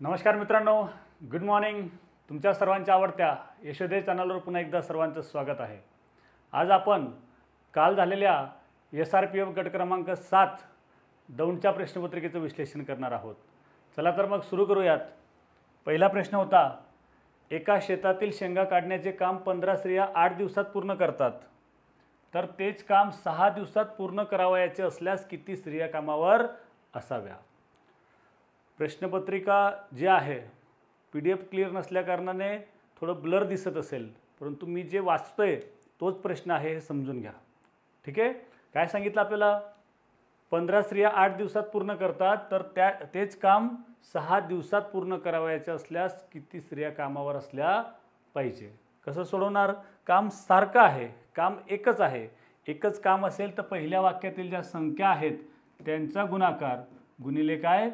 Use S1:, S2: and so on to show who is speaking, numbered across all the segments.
S1: नमस्कार मित्रांनो, good morning. तुमच्या सर्वांच्या आवडत्या यशोदय चॅनलवर पुन्हा एकदा सर्वांचं स्वागत आहे. आज आपण काल झालेल्या SRPF गट क्रमांक 7 दौंडच्या प्रश्नपत्रिकेचं विश्लेषण करणार आहोत. चला तर मग सुरू करूयात. पहिला प्रश्न होता, एका शेतातील शेंगा काढण्याचे काम 15 स्त्रिया 8 दिवसात पूर्ण करतात, तर तेच काम 6 दिवसात पूर्ण करावयाचे असल्यास किती स्त्रिया कामावर असाव्या. प्रश्नपत्रिका जी आहे PDF क्लिअर नसल्याकारणाने थोडं ब्लर दिसत असेल, परंतु मी जे वाचतोय तोच प्रश्न आहे हे समजून घ्या. ठीक आहे. काय सांगितलं आपल्याला, 15 स्त्रिया 8 दिवसात पूर्ण करतात, तर तेच काम 6 दिवसात पूर्ण करावयाचे असल्यास किती स्त्रिया कामावर असल्या पाहिजे. कसं सोडवणार, काम सारखं आहे, काम एकच आहे. एकच काम असेल तर पहिल्या वाक्यातील ज्या संख्या आहेत त्यांचा गुणाकार गुणिले काय,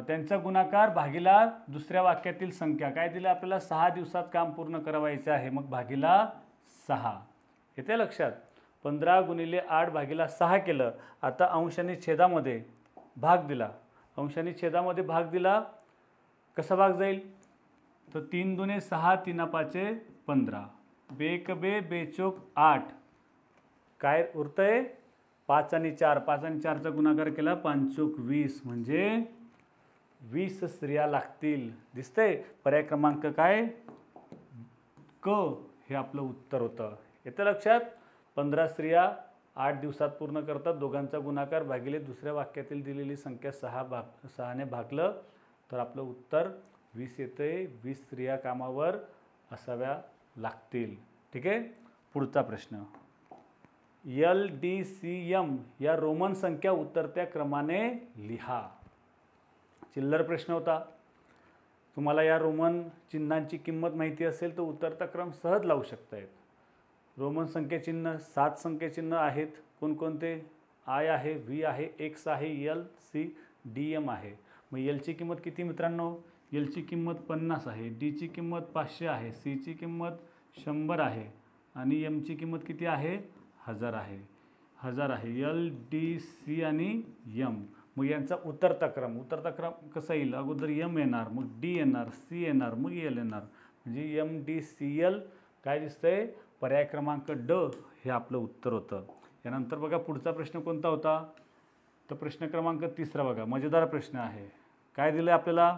S1: त्यांचा गुणाकार भागिला दुसऱ्या वाक्यातील संख्या. काय दिलं आपल्याला, 6 दिवसात काम पूर्ण करावायचे आहे, मग भागिला 6. येते लक्षात. 15 गुणिले 8 भागिला 6 केलं. आता अंशाने छेदामध्ये भाग दिला. अंशाने छेदामध्ये भाग दिला, कसा भाग जाईल, तर 3 दुने 6, 3 पाचे 15, बेक बे बेचोक 8, काय उरतंय 5 आणि 4, 5 आणि 4चा गुणाकार केला 5 चोक 20, म्हणजे 20 स्त्रिया लागतील. दिसतंय. पर्याय क्रमांक काय, क हे आपलं उत्तर होतं. येतं लक्षात. 15 स्त्रिया 8 दिवसात पूर्ण करतात, दोघांचा गुणाकार भागिले दुसऱ्या वाक्यातील दिलेली संख्या 6ने भागलं तर आपलं उत्तर 20 येतंय. 20 स्त्रिया कामावर असाव्या लागतील. ठीक आहे. पुढचा प्रश्न, LDCM या रोमन संख्या उतरत्या क्रमाने लिहा. चिल्लर प्रश्न होता. तुम्हाला या रोमन चिन्हांची किंमत माहिती असेल तर उतरता क्रम सहज लावू शकतायत. रोमन संख्या चिन्ह 7 संख्या चिन्ह आहेत. कोणकोणते, I आहे, V आहे, X आहे, L, C, DM आहे. मग L ची किंमत किती मित्रांनो, L ची किंमत 50 आहे, D ची किंमत 500 आहे, C ची किंमत 100 आहे आणि M ची किंमत किती आहे, 1000 आहे. 1000 आहे. L, D, C आणि M. मग यांचा उतरता क्रम कसा येईल, अगोदर M येणार, मग D येणार, C येणार, मग L येणार, म्हणजे MDCL. काय दिसतंय, पर्याय क्रमांक ड हे आपलं उत्तर होतं. यानंतर बघा पुढचा प्रश्न कोणता होता, तर प्रश्न क्रमांक 3 बघा, मजेदार प्रश्न आहे. काय दिलं आपल्याला,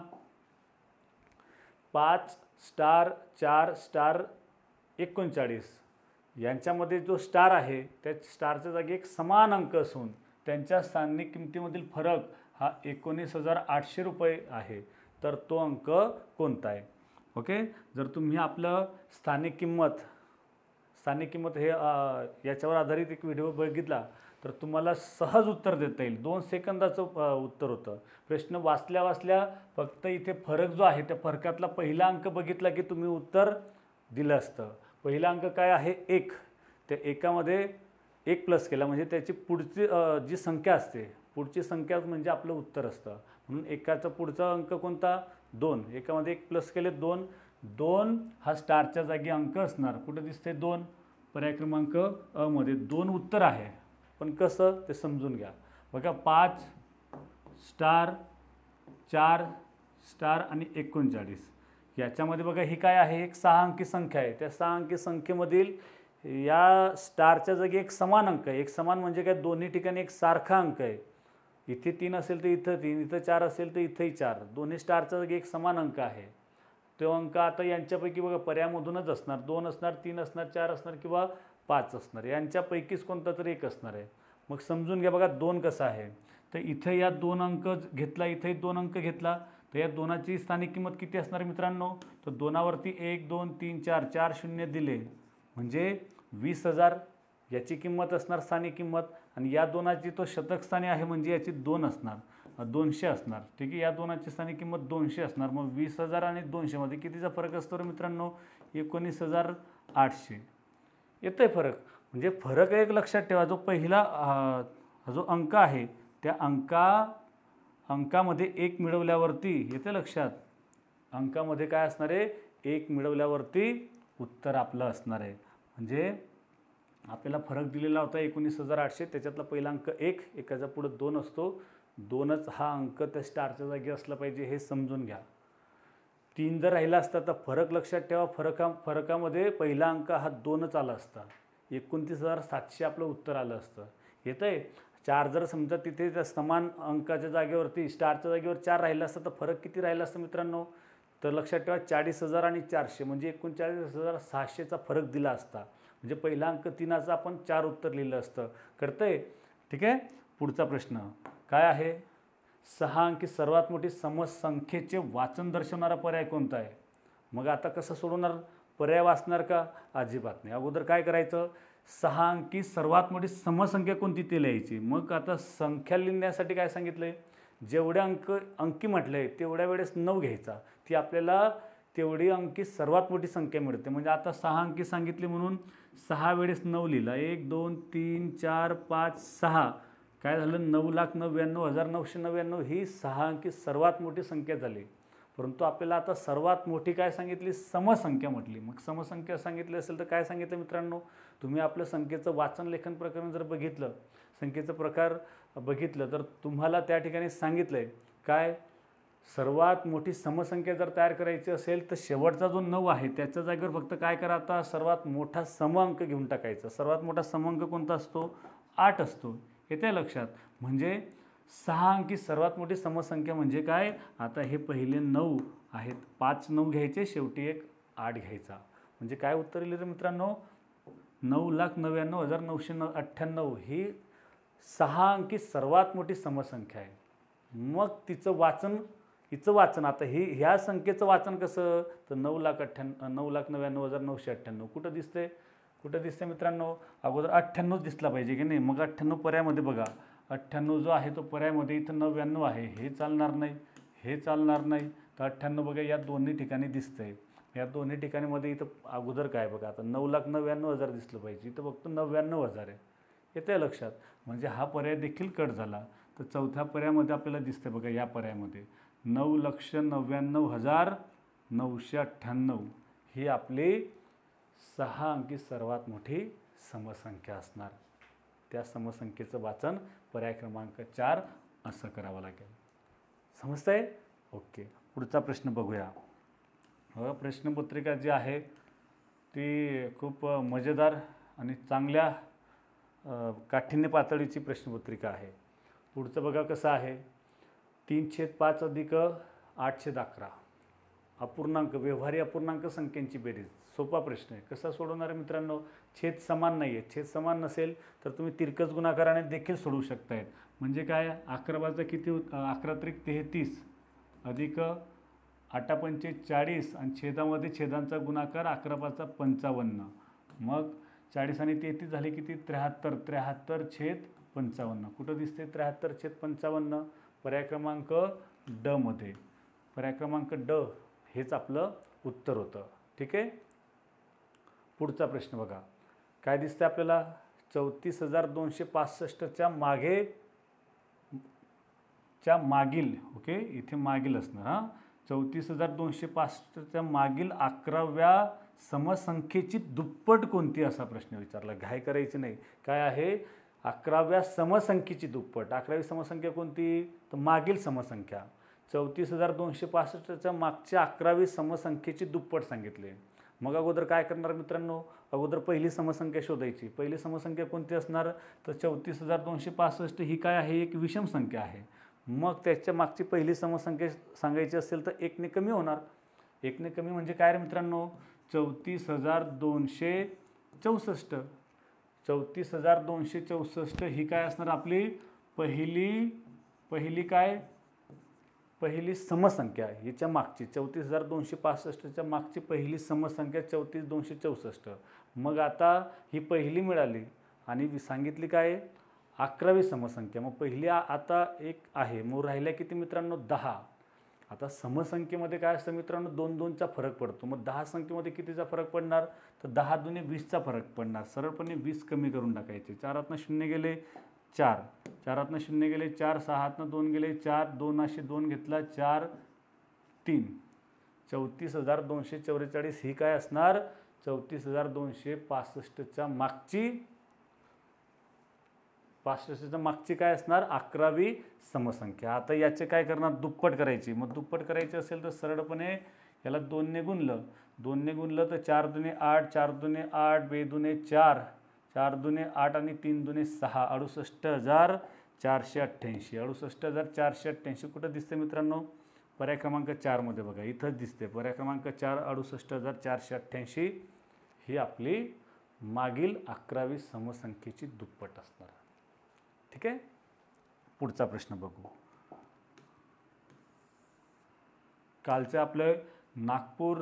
S1: 5 स्टार 4 स्टार 39 यांच्यामध्ये जो स्टार आहे त्या स्टारच्या जागी एक समान अंक असून त्यांच्या स्थानिक किमतीमधील फरक हा 19,800 रुपये आहे, तर तो अंक कोणता आहे. ओके. जर तुम्ही आपलं स्थानिक किंमत हे याच्यावर आधारित एक व्हिडिओ बघितला तर तुम्हाला सहज उत्तर देता येईल. 2 सेकंदाचं उत्तर होतं. प्रश्न वाचल्या फक्त इथे फरक जो आहे त्या फरकातला पहिला अंक बघितला की तुम्ही उत्तर दिलं असतं. पहिला अंक काय आहे, 1. त्या एकामध्ये 1 प्लस केला म्हणजे त्याची पुढची जी संख्या असते, पुढची संख्या म्हणजे आपलं उत्तर असतं. म्हणून एकाचा पुढचा अंक कोणता, 2. एकामध्ये 1 प्लस केले 2. 2 हा स्टारच्या जागी अंक असणार. कुठं दिसते 2, पर्याय क्रमांक अ मध्ये 2 उत्तर आहे. पण कसं ते समजून घ्या. बघा 5 स्टार 4 स्टार आणि 39 याच्यामध्ये बघा ही काय आहे, एक 6 अंकी संख्या आहे. त्या 6 अंकी संख्येमधील या स्टारच्या जागी एक समान अंक आहे. एक समान म्हणजे काय, दोन्ही ठिकाणी एक सारखा अंक आहे. इथे 3 असेल तर इथं 3, इथं 4 असेल तर इथंही 4. दोन्ही स्टारच्या जागी एक समान अंक आहे. तो अंक आता यांच्यापैकी बघा पर्यामधूनच असणार. 2 असणार, 3 असणार, 4 असणार किंवा 5 असणार. यांच्यापैकीच कोणता तरी एक असणार आहे. मग समजून घ्या. बघा 2 कसा आहे, तर इथे या 2 अंक घेतला, इथेही 2 अंक घेतला, तर या 2ची स्थानिक किंमत किती असणार मित्रांनो, तर 2वरती 1 2 3 4 4 शून्य दिले म्हणजे 20,000 याची किंमत असणार स्थानिक किंमत. आणि या 2ची तो शतक स्थानी आहे म्हणजे याची 2 असणार, 200 असणार. ठीक आहे. या 2ची स्थानिक किंमत 200 असणार. मग 20,000 आणि 200 मध्ये कितीचा फरक असतो रे मित्रांनो, 19,800. येतोय फरक. म्हणजे फरक एक लक्षात ठेवा, जो पहिला जो अंक आहे त्या अंकामध्ये 1 मिळवल्यावरती, येते लक्षात, अंकामध्ये काय असणार आहे, 1 मिळवल्यावरती उत्तर आपलं असणार आहे. म्हणजे आपल्याला फरक दिलेला होता 19,800, त्याच्यातला पहिला अंक 1, एकाचा पुढे 2 असतो, 2च हा अंक त्या स्टारच्या जागी असला पाहिजे हे समजून घ्या. 3 जर राहिला असता तर फरक लक्षात ठेवा, फरकामध्ये पहिला अंक हा 2च आला असता. 29,700 आपलं उत्तर आलं असतं. येतं आहे. 4 जर समजा तिथे त्या समान अंकाच्या जागेवरती स्टारच्या जागेवर 4 राहिला असता तर फरक किती राहिला असता मित्रांनो? तर लक्षात ठेवा 40,000 आणि 400 म्हणजे 39,600चा फरक दिला असता. म्हणजे पहिला अंक 3चा आपण 4 उत्तर लिहिलं असतं. कळतंय? ठीक आहे. पुढचा प्रश्न काय आहे? 6 अंकी सर्वात मोठी समसंख्येचे वाचन दर्शवणारा पर्याय कोणता आहे? मग आता कसं सोडवणार? पर्याय वाचणार का? अजिबात नाही. अगोदर काय करायचं? 6 अंकी सर्वात मोठी समसंख्या कोणती ते लिहायची. मग आता संख्या लिहिण्यासाठी काय सांगितलं आहे? जेवढे अंकी म्हटलं आहे तेवढ्या वेळेस 9 घ्यायचा. ती आपल्याला तेवढी अंकी सर्वात मोठी संख्या मिळते. म्हणजे आता 6 अंकी सांगितली म्हणून 6 वेळेस 9 लिहिला. 1 2 3 4 5 6 काय झालं? 9,99,999 ही 6 अंकी सर्वात मोठी संख्या झाली. परंतु आपल्याला आता सर्वात मोठी काय सांगितली? समसंख्या म्हटली. मग समसंख्या सांगितली असेल तर काय सांगितलं मित्रांनो? तुम्ही आपलं संख्येचं वाचन लेखन प्रकरण जर बघितलं, संख्येचं प्रकार बघितलं तर तुम्हाला त्या ठिकाणी सांगितलं आहे काय? सर्वात मोठी समसंख्या जर तयार करायची असेल तर शेवटचा जो 9 आहे त्याच्या जागेवर फक्त काय करा? आता सर्वात मोठा समअंक घेऊन टाकायचा. सर्वात मोठा समअंक कोणता असतो? 8 असतो. येते लक्षात? म्हणजे 6 अंकी सर्वात मोठी समसंख्या म्हणजे काय? आता हे पहिले 9 आहेत, 5 9 घ्यायचे, शेवटी एक 8 घ्यायचा. म्हणजे काय उत्तर लिहिलं मित्रांनो? 9,99,998 ही 6 अंकी सर्वात मोठी समसंख्या आहे. मग हिचं वाचन आता ह्या संख्येचं वाचन कसं? तर 9,99,998 कुठं दिसते? कुठं दिसते मित्रांनो? अगोदर 98 दिसला पाहिजे की नाही? मग 98 पर्यायामध्ये बघा. 98 जो आहे तो पर्यायामध्ये इथं 99 आहे. हे चालणार नाही, हे चालणार नाही. तर 98 बघा या दोन्ही ठिकाणी दिसतंय. या दोन्ही ठिकाणीमध्ये इथं अगोदर काय बघा, आता 9,99,000 दिसलं पाहिजे. इथं फक्त 99,000 आहे. येते लक्षात? म्हणजे हा पर्याय देखील कट झाला. तर चौथ्या पर्यायामध्ये आपल्याला दिसतंय बघा, या पर्यायामध्ये 9,99,998 ही आपली 6 अंकी सर्वात मोठी समसंख्या असणार. त्या समसंख्येचं वाचन पर्याय क्रमांक 4 असं करावं लागेल. समजतंय? ओके. पुढचा प्रश्न बघूया. प्रश्नपत्रिका जी आहे ती खूप मजेदार आणि चांगल्या काठिण्य पातळीची प्रश्नपत्रिका आहे. पुढचं बघा कसं आहे. 3/5 अधिक 8/11 अपूर्णांक, व्यवहारी अपूर्णांक संख्यांची बेरीज. सोपा प्रश्न आहे. कसा सोडवणार आहे मित्रांनो? छेद समान नाही आहे. छेद समान नसेल तर तुम्ही तिरकस गुणाकाराने देखील सोडवू शकतायत. म्हणजे काय? 11 किती? 11 त्रिक 33 अधिक 8×5 40 आणि छेदामध्ये छेदांचा गुणाकार 11×5 55. मग 40 आणि 33 झाले किती? 73. 73/55. कुठं दिसते 73/55? पर्याय क्रमांक ड मध्ये. पर्याय क्रमांक ड हेच आपलं उत्तर होतं. ठीक आहे. पुढचा प्रश्न बघा. काय दिसतं आपल्याला? 34,265च्या मागील ओके, इथे मागील असणार. हां, 34,265च्या मागील 11व्या समसंख्येची दुप्पट कोणती असा प्रश्न विचारला. घाई करायची नाही. काय आहे? 11व्या समसंख्येची दुप्पट. 11वी समसंख्या कोणती? तर मागील समसंख्या. 34,265च्या मागच्या 11वी समसंख्येची दुप्पट सांगितले. मग अगोदर काय करणार मित्रांनो? अगोदर पहिली समसंख्या शोधायची. पहिली समसंख्या कोणती असणार? तर 34,265 ही काय आहे? एक विषम संख्या आहे. मग त्याच्या मागची पहिली समसंख्या सांगायची असेल तर 1ने कमी होणार. 1ने कमी म्हणजे काय रे मित्रांनो? 34,264. 34,264 ही काय असणार? आपली पहिली काय? पहिली समसंख्या. हिच्या मागची 34,265च्या मागची पहिली समसंख्या 34,264. मग आता ही पहिली मिळाली आणि सांगितली काय? 11वी समसंख्या. मग पहिली आता एक आहे. मग राहिल्या किती मित्रांनो? 10. आता समसंख्येमध्ये काय असतं मित्रांनो? 2-2चा फरक पडतो. मग 10 संख्येमध्ये कितीचा फरक पडणार? तर 10 दुने 20चा फरक पडणार. सरळपणे 20 कमी करून टाकायचे. 4 0 गेले 4, 4 0 गेले 4, 6 2 गेले 4, 2 2 घेतला 4 3. 34,244 ही काय असणार? 34,265च्या मागची 65च्या मागची काय असणार 11वी समसंख्या. आता याचे काय करणार दुप्पट करायची. मग दुप्पट करायची असेल तर सरळपणे याला 2ने गुणलं, 2ने गुणलं तर 4 दुने 8, 4 दुने 8, 2 दुने 4, 4 दुने 8 आणि 3 दुने 6, 68,488. 68,488 कुठं दिसते मित्रांनो? पर्याय क्रमांक 4मध्ये बघा, इथंच दिसते. पर्याय क्रमांक 4 68,488 ही आपली मागील 11वी समसंख्येची दुप्पट असणार. ठीक आहे. पुढचा प्रश्न बघू. कालचं आपलं नागपूर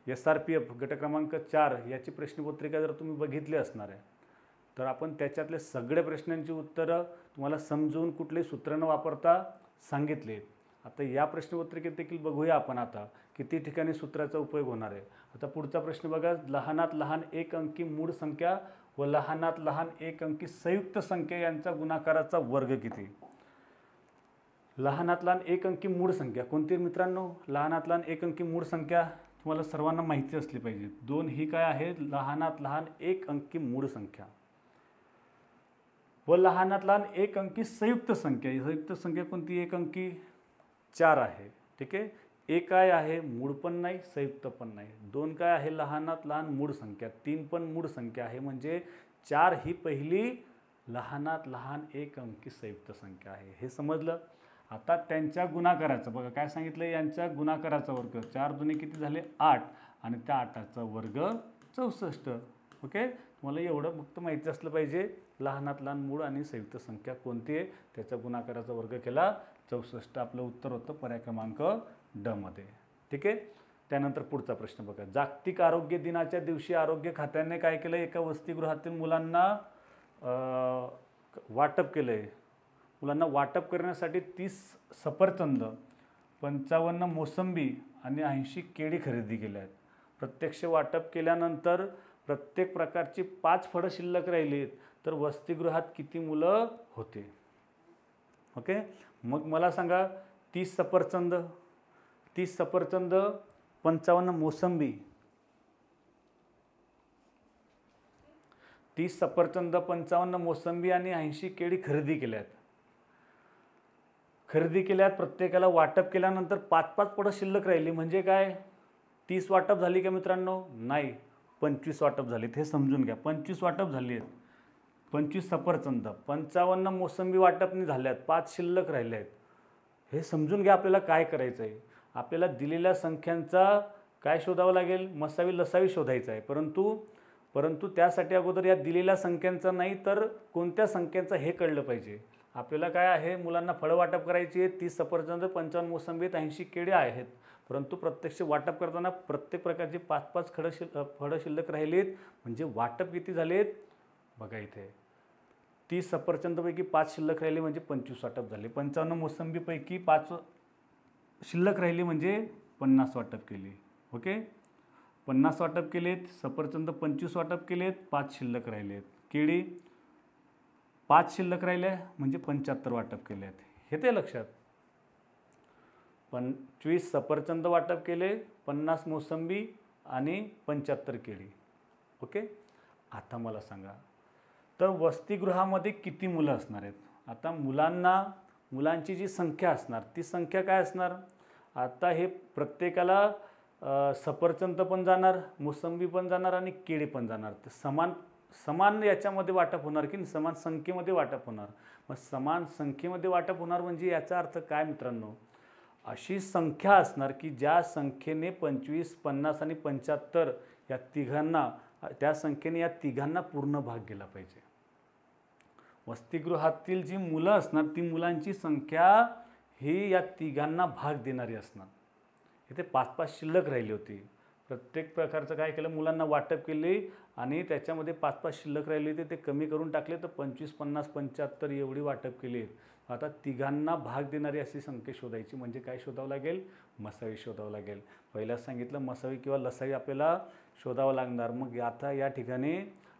S1: SRPF गट क्रमांक 4 याची प्रश्नपत्रिका जर तुम्ही बघितली असणार आहे तर आपण त्याच्यातले सगळे प्रश्नांची उत्तरं तुम्हाला समजून कुठले सूत्र न वापरता सांगितले. आता या प्रश्नपत्रिकेत देखील बघूया आपण आता किती ठिकाणी सूत्राचा उपयोग होणार आहे. आता पुढचा प्रश्न बघा. लहानात लहान एक अंकी मूळ संख्या व लहानात लहान एक अंकी संयुक्त संख्या यांचा गुणाकाराचा वर्ग किती? लहानात लहान एक अंकी मूळ संख्या कोणती मित्रांनो? लहानात लहान एक अंकी मूळ संख्या तुम्हाला सर्वांना माहिती असली पाहिजे. 2 ही काय आहे? लहानात लहान एक अंकी मूळ संख्या. व लहानात लहान एक अंकी संयुक्त संख्या. संयुक्त संख्या कोणती? एक अंकी 4 आहे. ठीक आहे. एक काय आहे? मूळ पण नाही, संयुक्त पण नाही. 2 काय आहे? लहानात लहान मूळ संख्या. 3 पण मूळ संख्या आहे. म्हणजे 4 ही पहिली लहानात लहान एक अंकी संयुक्त संख्या आहे. हे समजलं. आता त्यांच्या गुणाकाराचं बघा काय सांगितलं. यांच्या गुणाकाराचा वर्ग 4 दुने किती झाले? 8 आणि त्या 8चा वर्ग 64. ओके. तुम्हाला एवढं फक्त माहिती असलं पाहिजे लहानात लहान मूळ आणि संयुक्त संख्या कोणती आहे. त्याचा गुणाकाराचा वर्ग केला 64. आपलं उत्तर होतं पर्याय क्रमांक ड मध्ये. ठीक आहे. त्यानंतर पुढचा प्रश्न बघा. जागतिक आरोग्य दिनाच्या दिवशी आरोग्य खात्याने काय केलं? एका वसतिगृहातील मुलांना वाटप केलं आहे. मुलांना वाटप करण्यासाठी 30 सफरचंद, 55 मोसंबी आणि 80 केळी खरेदी केल्या आहेत. प्रत्यक्ष वाटप केल्यानंतर प्रत्येक प्रकारची 5 फळं शिल्लक राहिली तर वसतिगृहात किती मुलं होते? ओके. मग मला सांगा 30 सफरचंद, 55 मोसंबी, 30 सफरचंद, 55 मोसंबी आणि 80 केळी खरेदी केल्यात. प्रत्येकाला वाटप केल्यानंतर 5-5 फळं शिल्लक राहिली म्हणजे काय? 30 वाटप झाली का मित्रांनो? नाही, 25 वाटप झालीत. हे समजून घ्या. 25 वाटप झाली आहेत. 25 सफरचंद, 55 मोसंबी वाटपनी झाल्यात, 5 शिल्लक राहिले आहेत. हे समजून घ्या. आपल्याला काय करायचं आहे? आपल्याला दिलेल्या संख्यांचा काय शोधावं लागेल? मसावी लसावी शोधायचं आहे. परंतु त्यासाठी अगोदर या दिलेल्या संख्यांचा नाही तर कोणत्या संख्यांचा हे कळलं पाहिजे. आपल्याला काय आहे? मुलांना फळं वाटप करायची आहेत. 30 सफरचंद, 55 मोसंबी, 80 केळी आहेत. परंतु प्रत्यक्ष वाटप करताना प्रत्येक प्रकारची 5-5 फळं शिल्लक राहिलीत म्हणजे वाटप किती झालेत? बघा इथे 30 सफरचंदपैकी 5 शिल्लक राहिली म्हणजे 25 वाटप झाले. 55 मोसंबीपैकी 5 शिल्लक राहिली म्हणजे 50 वाटप केली. ओके. 50 वाटप केलेत. सफरचंद 25 वाटप केलेत, 5 शिल्लक राहिलेत. केळी 5 शिल्लक राहिले म्हणजे 75 वाटप केले आहेत. हे ते लक्षात. 25 सफरचंद वाटप केले, 50 मोसंबी आणि 75 केळी. ओके. आता मला सांगा तर वसतिगृहामध्ये किती मुलं असणार आहेत? आता मुलांची जी संख्या असणार ती संख्या काय असणार? आता हे प्रत्येकाला सफरचंद पण जाणार, मोसंबी पण जाणार आणि केळी पण जाणार. ते समान याच्यामध्ये वाटप होणार की समान संख्येमध्ये वाटप होणार. मग समान संख्येमध्ये वाटप होणार म्हणजे याचा अर्थ काय मित्रांनो? अशी संख्या असणार की ज्या संख्येने 25, 50 आणि 75 या तिघांना त्या संख्येने या तिघांना पूर्ण भाग गेला पाहिजे. वसतिगृहातील जी मुलं असणार ती मुलांची संख्या ही या तिघांना भाग देणारी असणार. इथे 5-5 शिल्लक राहिली होती. प्रत्येक प्रकारचं काय केलं? मुलांना वाटप केले आणि त्याच्यामध्ये 5-5 शिल्लक राहिली होती ते कमी करून टाकले तर 25, 50, 75 एवढी वाटप केली. आता तिघांना भाग देणारी अशी संख्या शोधायची म्हणजे काय शोधावं लागेल? मसावी शोधावं लागेल. पहिल्याच सांगितलं मसावी किंवा लसावी आपल्याला शोधावं लागणार. मग आता या ठिकाणी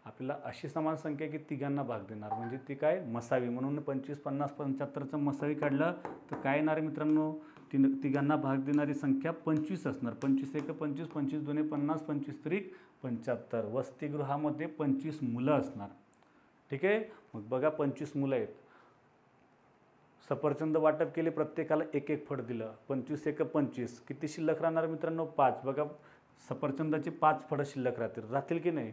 S1: आपल्याला अशी समान संख्या की तिघांना भाग देणार म्हणजे ती काय? मसावी. म्हणून 25, 50, 75चं मसावी काढलं तर काय येणार आहे मित्रांनो? तिघांना भाग देणारी संख्या 25 असणार. 25 एक 25, 25 दोन्ही 50, 25 त्रिक 75. वसतिगृहामध्ये 25 मुलं असणार. ठीक आहे. मग बघा 25 मुलं आहेत, सफरचंद वाटप केले, प्रत्येकाला एक एक फळ दिलं, 25 एक 25, किती शिल्लक राहणार मित्रांनो? 5. बघा सफरचंदाची 5 फळं शिल्लक राहतील की नाही.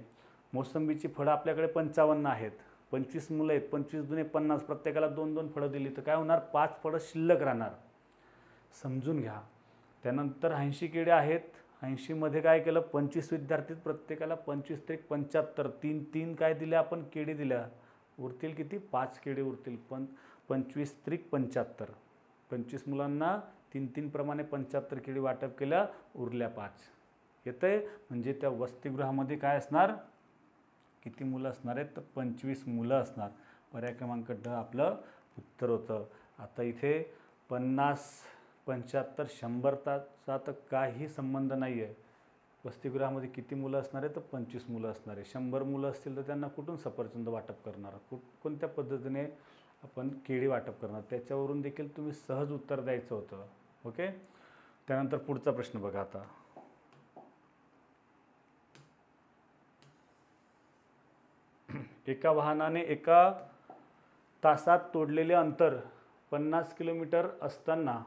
S1: मोसंबीची फळं आपल्याकडे 55 आहेत, 25 मुलं आहेत, 25 दुने 50, प्रत्येकाला 2-2 फळं दिली तर काय होणार? 5 फळं शिल्लक राहणार, समजून घ्या. त्यानंतर 80 किडे आहेत, 80 मध्ये काय केलं? 25 विद्यार्थी, प्रत्येकाला 25 त्रिक 75, 3 काय दिले आपण? केळी दिल्या, उरतील किती? 5 केळी उरतील. 25 त्रिक 75, 25 मुलांना 3 प्रमाणे 75 केळी वाटप केल्या, उरल्या 5. येतंय. म्हणजे त्या वसतिगृहामध्ये काय असणार? किती मुलं असणार आहेत? तर 25 मुलं असणार. पर्याय क्रमांक ड आपलं उत्तर होतं. आता इथे 50, 75, 100चा तर काही संबंध नाही आहे. वसतिगृहामध्ये किती मुलं असणार आहे? तर 25 मुलं असणार आहे. 100 मुलं असतील तर त्यांना कुठून सफरचंद वाटप करणार? कोणत्या पद्धतीने आपण केळी वाटप करणार? त्याच्यावरून देखील तुम्ही सहज उत्तर द्यायचं होतं. ओके. त्यानंतर पुढचा प्रश्न बघा. आता एका वाहनाने एका तासात तोडलेले अंतर 50 किलोमीटर असताना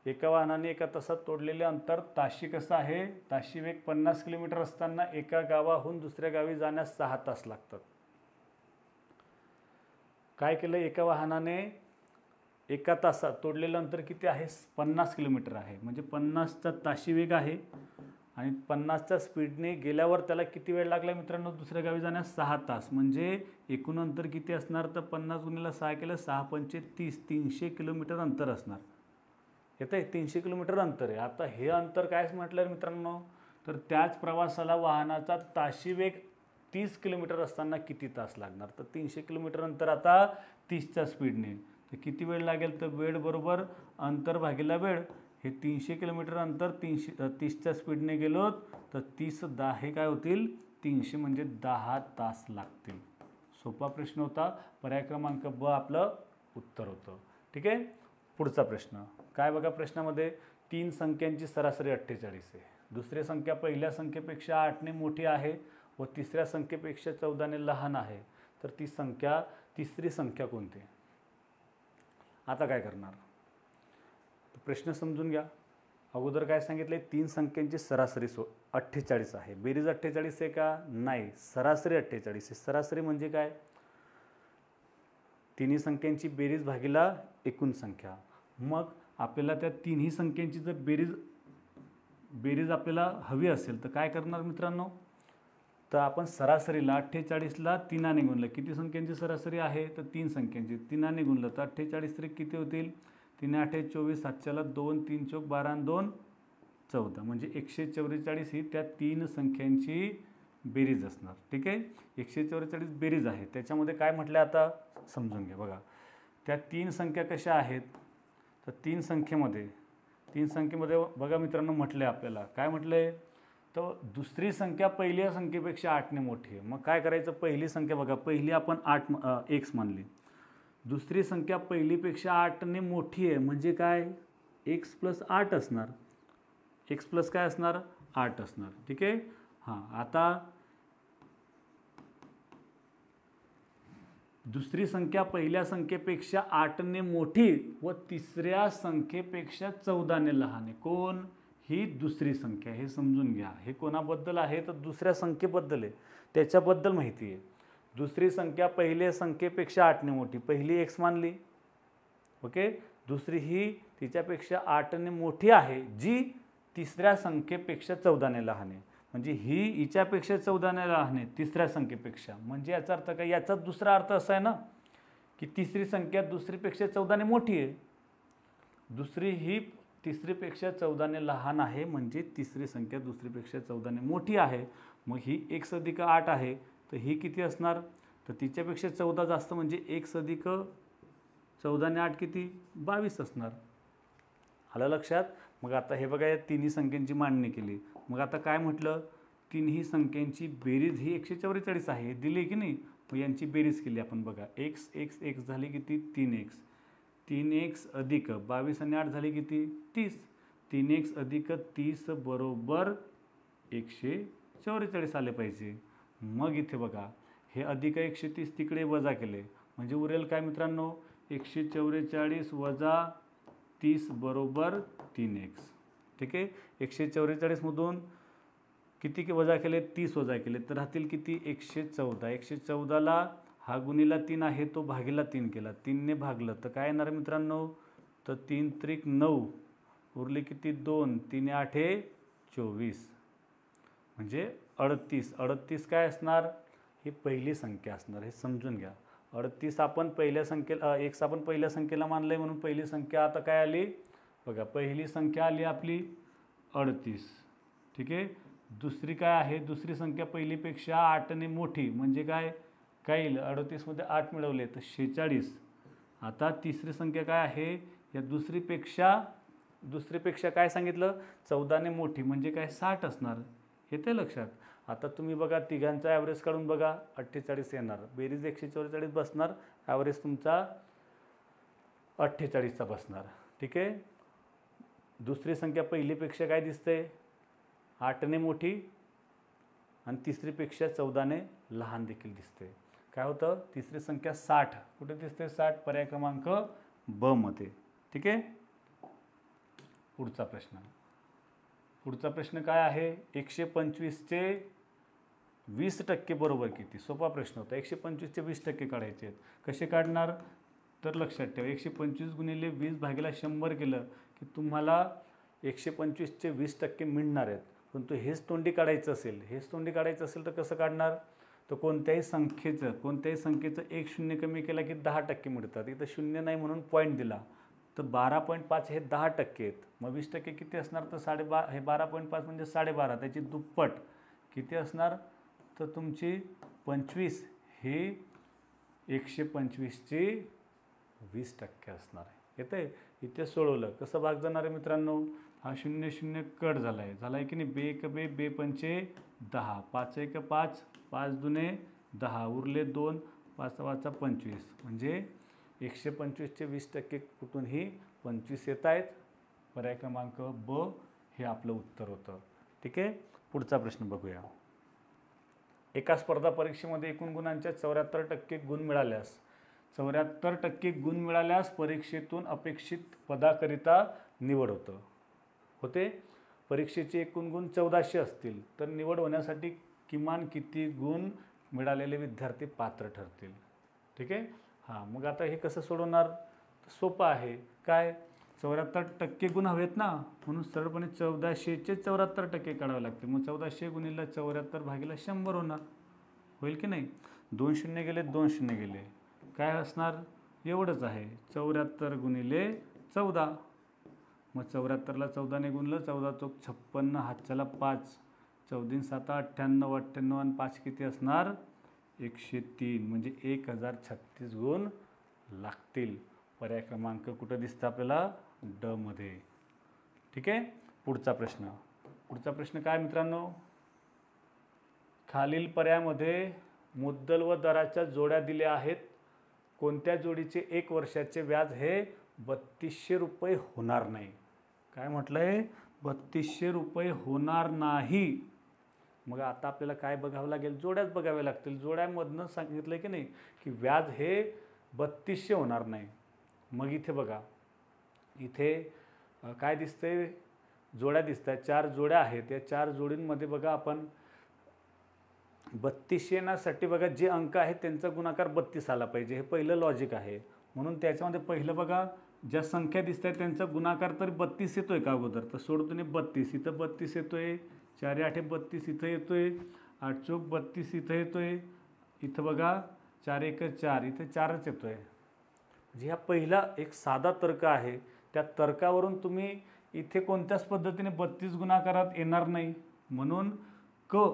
S1: एका वाहनाने एका तासात तोडलेले अंतर ताशी कसं आहे? ताशी वेग 50 किलोमीटर असताना एका गावाहून दुसऱ्या गावी जाण्यास 6 तास लागतात. काय केलं? एका वाहनाने एका तासात तोडलेलं अंतर किती आहे? 50 किलोमीटर आहे. म्हणजे 50चा ताशी वेग आहे आणि 50च्या स्पीडने गेल्यावर त्याला किती वेळ लागला मित्रांनो? दुसऱ्या गावी जाण्यास 6 तास. म्हणजे एकूण अंतर किती असणार? तर 50 गुणिले 6 केलं, 6 पंचे 30, 300 किलोमीटर अंतर असणार. येतं आहे, 300 किलोमीटर अंतर आहे. आता हे अंतर काय म्हटलं मित्रांनो? तर त्याच प्रवासाला वाहनाचा ताशी वेग 30 किलोमीटर असताना किती तास लागणार? तर 300 किलोमीटर अंतर आता 30च्या स्पीडने, तर किती वेळ लागेल? तर वेळ बरोबर अंतर भागिले वेळ. हे 300 किलोमीटर अंतर 30च्या स्पीडने गेलो तर 30 10 हे काय होतील? 300, म्हणजे 10 तास लागतील. सोपा प्रश्न होता. पर्याय क्रमांक ब आपलं उत्तर होतं. ठीक आहे. पुढचा प्रश्न काय बघा? प्रश्नामध्ये 3 संख्यांची सरासरी 48 आहे. दुसरी संख्या पहिल्या संख्येपेक्षा 8ने मोठी आहे व तिसऱ्या संख्येपेक्षा 14ने लहान आहे. तर ती संख्या, तिसरी संख्या कोणती? आता काय करणार? प्रश्न समजून घ्या. अगोदर काय सांगितले? 3 संख्यांची सरासरी 48 आहे. बेरीज 48 आहे का? नाही, सरासरी 48 आहे. सरासरी म्हणजे काय? तिन्ही संख्यांची बेरीज भागिला एकूण संख्या. मग आपल्याला त्या तिन्ही संख्यांची जर बेरीज आपल्याला हवी असेल तर काय करणार मित्रांनो? तर आपण सरासरीला 48ला 3ने गुणलं. किती संख्यांची सरासरी आहे? तर 3 संख्यांची. 3ने गुणलं तर 48 त्रिक किती होतील? 3 8 24, 7ला 2, 3 चौक 12 आणि 2 14, म्हणजे 144 ही त्या 3 संख्यांची बेरीज असणार. ठीक आहे. 144 बेरीज आहे. त्याच्यामध्ये काय म्हटलं आता समजून घ्या. बघा त्या 3 संख्या कशा आहेत? तर 3 संख्येमध्ये बघा मित्रांनो म्हटलं आहे आपल्याला, काय म्हटलं आहे? तर दुसरी संख्या पहिल्या संख्येपेक्षा 8ने मोठी आहे. मग काय करायचं? पहिली संख्या बघा, पहिली आपण 8 x मानली. दुसरी संख्या पहिलीपेक्षा 8ने मोठी आहे म्हणजे काय? x + 8 असणार. x प्लस काय असणार? 8 असणार. ठीक आहे. हां, आता दुसरी संख्या पहिल्या संख्येपेक्षा 8ने मोठी व तिसऱ्या संख्येपेक्षा 14ने लहान आहे. कोण? ही दुसरी संख्या. हे समजून घ्या. हे कोणाबद्दल आहे? तर दुसऱ्या संख्येबद्दल आहे. त्याच्याबद्दल माहिती आहे. दुसरी संख्या पहिल्या संख्येपेक्षा 8ने मोठी. पहिली x मानली. ओके. दुसरी ही तिच्यापेक्षा 8ने मोठी आहे, जी तिसऱ्या संख्येपेक्षा 14ने लहान आहे. म्हणजे ही हिच्यापेक्षा 14ने लहान आहे तिसऱ्या संख्येपेक्षा. म्हणजे याचा अर्थ काय? याचा दुसरा अर्थ असा आहे ना की तिसरी संख्या दुसरीपेक्षा 14ने मोठी आहे. दुसरी ही तिसरीपेक्षा 14ने लहान आहे म्हणजे तिसरी संख्या दुसरीपेक्षा 14ने मोठी आहे. मग ही x + 8 आहे तर ही किती असणार? तर तिच्यापेक्षा 14 जास्त म्हणजे x + 14 ने 8 किती? 22 असणार. आलं लक्षात? मग आता हे बघा, या तिन्ही संख्यांची मांडणी केली. मग आता काय म्हटलं? तिन्ही संख्यांची बेरीज ही 144 आहे. दिली की नाही? मग यांची बेरीज केली आपण. बघा x झाली किती? 3x. 3x अधिक 22 आणि 8 झाली किती? 30. 3x अधिक 30 बरोबर 144 आले पाहिजे. मग इथे बघा हे अधिक 130 तिकडे वजा केले म्हणजे उरेल काय मित्रांनो, 144 वजा 30 बरोबर 3x. ठीक आहे, 144मधून किती वजा केले, 30 वजा केले तर राहतील किती, 114. 114ला हा गुणीला 3 आहे तो भागीला 3 केला, 3ने भागलं तर काय येणार मित्रांनो, तर 3 त्रिक 9 उरले किती 2, 3 8 24 म्हणजे 38. 38 काय असणार, ही पहिली संख्या असणार, हे समजून घ्या. 38 आपण पहिल्या संख्येला x आपण पहिल्या संख्येला मानलं आहे म्हणून पहिली संख्या आता काय आली बघा, पहिली संख्या आली आपली 38. ठीक आहे, दुसरी काय आहे, दुसरी संख्या पहिलीपेक्षा 8ने मोठी म्हणजे काय काय येईल, 38मध्ये 8 मिळवले तर 46. आता तिसरी संख्या काय आहे, या दुसरीपेक्षा काय सांगितलं, 14ने मोठी म्हणजे काय 60 असणार, येते लक्षात. आता तुम्ही बघा तिघांचा ॲव्हरेज काढून बघा, 48 येणार, बेरीज 144 बसणार, ॲव्हरेज तुमचा 48चा बसणार. ठीक आहे, दुसरी संख्या पहिलीपेक्षा काय दिसते, 8ने मोठी आणि तिसरीपेक्षा 14ने लहान देखील दिसते. काय होतं, तिसरी संख्या 60 कुठे दिसते, 60 पर्याय क्रमांक ब मध्ये. ठीक आहे, पुढचा प्रश्न काय आहे, 125चे 20% बरोबर किती. सोपा प्रश्न होता, 125चे 20% काढायचे आहेत. कसे काढणार तर लक्षात ठेवा, 125 गुणिले 20 भागिले 100 केलं की तुम्हाला 125चे 20% मिळणार आहेत. परंतु हेच तोंडी काढायचं असेल तर कसं काढणार, तर कोणत्याही संख्येचं एक शून्य कमी केला की 10% मिळतात. इथं शून्य नाही म्हणून पॉईंट दिला तर 12.5 हे 10% आहेत. मग 20% किती असणार, तर 12.5 हे 12.5 म्हणजे 12.5, त्याची दुप्पट किती असणार, तर तुमची 25 हे 125चे 20% असणार आहे. येते, इथे सोडवलं कसं भाग जाणार आहे मित्रांनो, हा 0 0 कट झाला आहे की नाही, 2 1 2 2 पंचे 10, 5 1 5 5 दुने 10 उरले 2, 5 5 25 म्हणजे 125चे 20% कुठूनही 25 येत आहेत. पर्याय क्रमांक ब हे आपलं उत्तर होतं. ठीक आहे, पुढचा प्रश्न बघूया. एका स्पर्धा परीक्षेमध्ये एकूण गुणांच्या 74% गुण मिळाल्यास परीक्षेतून अपेक्षित पदाकरिता निवड होते. परीक्षेचे एकूण गुण 1400 असतील तर निवड होण्यासाठी किमान किती गुण मिळालेले विद्यार्थी पात्र ठरतील. ठीक आहे, हां, मग आता हे कसं सोडवणार, सोपं आहे. काय, 74% गुण हवेत ना, म्हणून सरळपणे 1400चे 74% काढावे लागते. मग 1400 गुणिले 74 भागिले 100 होईल की नाही. 2 शून्य गेले, 2 शून्य गेले, काय असणार, एवढंच आहे, 74 गुणिले 14. मग 74ला 14ने गुणलं, 14 चौक 56, हातच्याला 5, 14 7 98, 98 आणि 5 किती असणार, 103 म्हणजे 1036 गुण लागतील. पर्याय क्रमांक कुठं दिसतं आपल्याला, ड मध्ये. ठीक आहे, पुढचा प्रश्न काय मित्रांनो, खालील पर्यायामध्ये मुद्दल व दराच्या जोड्या दिल्या आहेत. कोणत्या जोडीचे 1 वर्षाचे व्याज हे 3200 रुपये होणार नाही. काय म्हटलं आहे, 3200 रुपये होणार नाही. मग आता आपल्याला काय बघावं लागेल, जोड्याच बघाव्या लागतील. जोड्यामधनं सांगितलं की नाही की व्याज हे 3200 होणार नाही. मग इथे बघा, इथे काय दिसतंय, जोड्या दिसत आहेत, 4 जोड्या आहेत. या 4 जोडींमध्ये बघा आपण 3200 येण्यासाठी बघा जे अंक आहेत त्यांचा गुणाकार 32 आला पाहिजे, हे पहिलं लॉजिक आहे. म्हणून त्याच्यामध्ये पहिलं बघा, ज्या संख्या दिसत आहेत त्यांचा गुणाकार तर 32 येतोय का अगोदर, तर सोडतोने 32, इथं 32 येतोय, 4 8 32 इथं येतोय, 8 चौक 32 इथं येतोय, इथं बघा 4 1 4 इथं 4च येतोय. म्हणजे हा पहिला एक साधा तर्क आहे. त्या तर्कावरून तुम्ही इथे कोणत्याच पद्धतीने 32 गुणाकारात येणार नाही, म्हणून क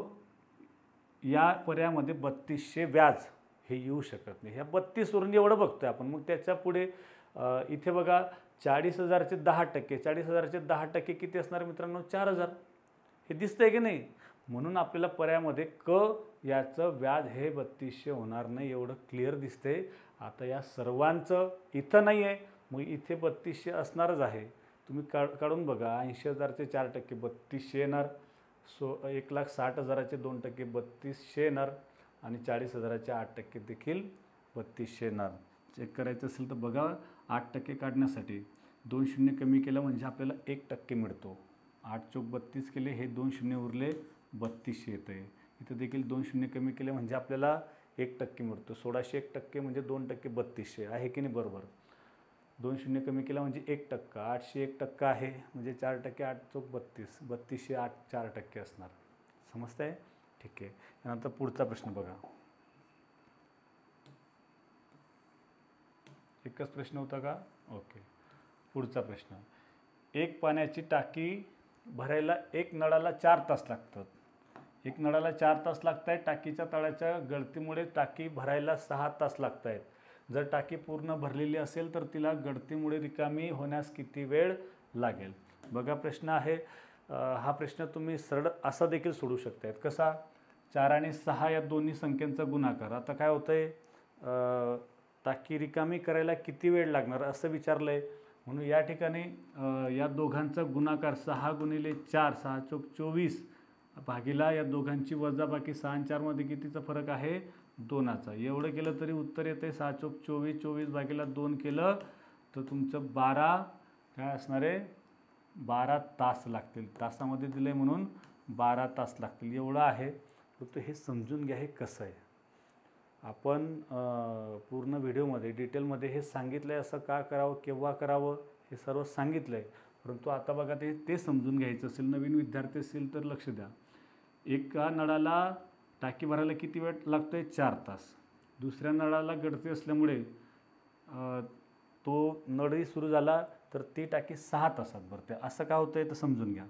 S1: या पर्यायामध्ये 3200 व्याज हे येऊ शकत नाही. ह्या 32 वरून एवढं बघतोय आपण. मग त्याच्या पुढे इथे बघा 40,000चे 10%, 40,000चे 10% किती असणार मित्रांनो, 4000 हे दिसतंय की नाही. म्हणून आपल्याला पर्यायामध्ये क याचं व्याज हे 3200 होणार नाही, एवढं क्लिअर दिसतंय. आता या सर्वांचं इथं नाही आहे, मग इथे 3200 असणारच आहे. तुम्ही काढून बघा, 80,000चे 4% 3200 येणार, 1,60,000चे 2% 3200 येणार, आणि 40,000चे 8% देखील 3200 येणार. चेक करायचं असेल तर बघा, 8% काढण्यासाठी 2 शून्य कमी केलं म्हणजे आपल्याला 1% मिळतो. 8 चौक 32 केले, हे 2 शून्य उरले, 3200 येतं आहे. इथं देखील 2 शून्य कमी केले म्हणजे आपल्याला 1% मिळतो. 1600 1% म्हणजे 2% 3200 आहे की नाही? बरोबर. 2 शून्य कमी केला म्हणजे 1%, 800 1% आहे म्हणजे 4%, 8 चौक 32, 3200 8 4% असणार. समजतं आहे? ठीक आहे. त्यानंतर पुढचा प्रश्न बघा. एकच प्रश्न होता का? ओके. पुढचा प्रश्न. एक पाण्याची टाकी भरायला एक नळाला 4 तास लागतात. एक नळाला 4 तास लागत आहेत. टाकीच्या तळाच्या गळतीमुळे टाकी भरायला 6 तास लागत आहेत. जर टाकी पूर्ण भरलेली असेल तर तिला गळतीमुळे रिकामी होण्यास किती वेळ लागेल? बघा प्रश्न आहे. हा प्रश्न तुम्ही सरळ असा देखील सोडू शकतायत. कसा? 4 आणि 6 या दोन्ही संख्यांचा गुणाकार. आता काय होतं आहे, टाकी रिकामी करायला किती वेळ लागणार असं विचारलं आहे. म्हणून या ठिकाणी या दोघांचा गुणाकार 6 गुणिले 4, 6 चौक 24 भागीला या दोघांची वजाबाकी 6 आणि 4 मध्ये कितीचा फरक आहे? 2चा. एवढं केलं तरी उत्तर येते 6 चौक 24, 24 भागीला 2 केलं तर तुमचं 12 काय असणार आहे? 12 तास लागतील. तासामध्ये दिलं आहे म्हणून 12 तास लागतील. एवढं आहे. फक्त हे समजून घ्या हे कसं आहे. आपण पूर्ण व्हिडिओमध्ये डिटेलमध्ये हे सांगितलं आहे, असं का करावं, केव्हा करावं हे सर्व सांगितलं आहे. परंतु आता बघा ते समजून घ्यायचं असेल, नवीन विद्यार्थी असेल तर लक्ष द्या. एका नळाला टाकी भरायला किती वेळ लागतो आहे? 4 तास. दुसऱ्या नळाला गळती असल्यामुळे तो नळही सुरू झाला तर ती टाकी 6 तासात भरते. असं का होतं आहे तर समजून घ्या.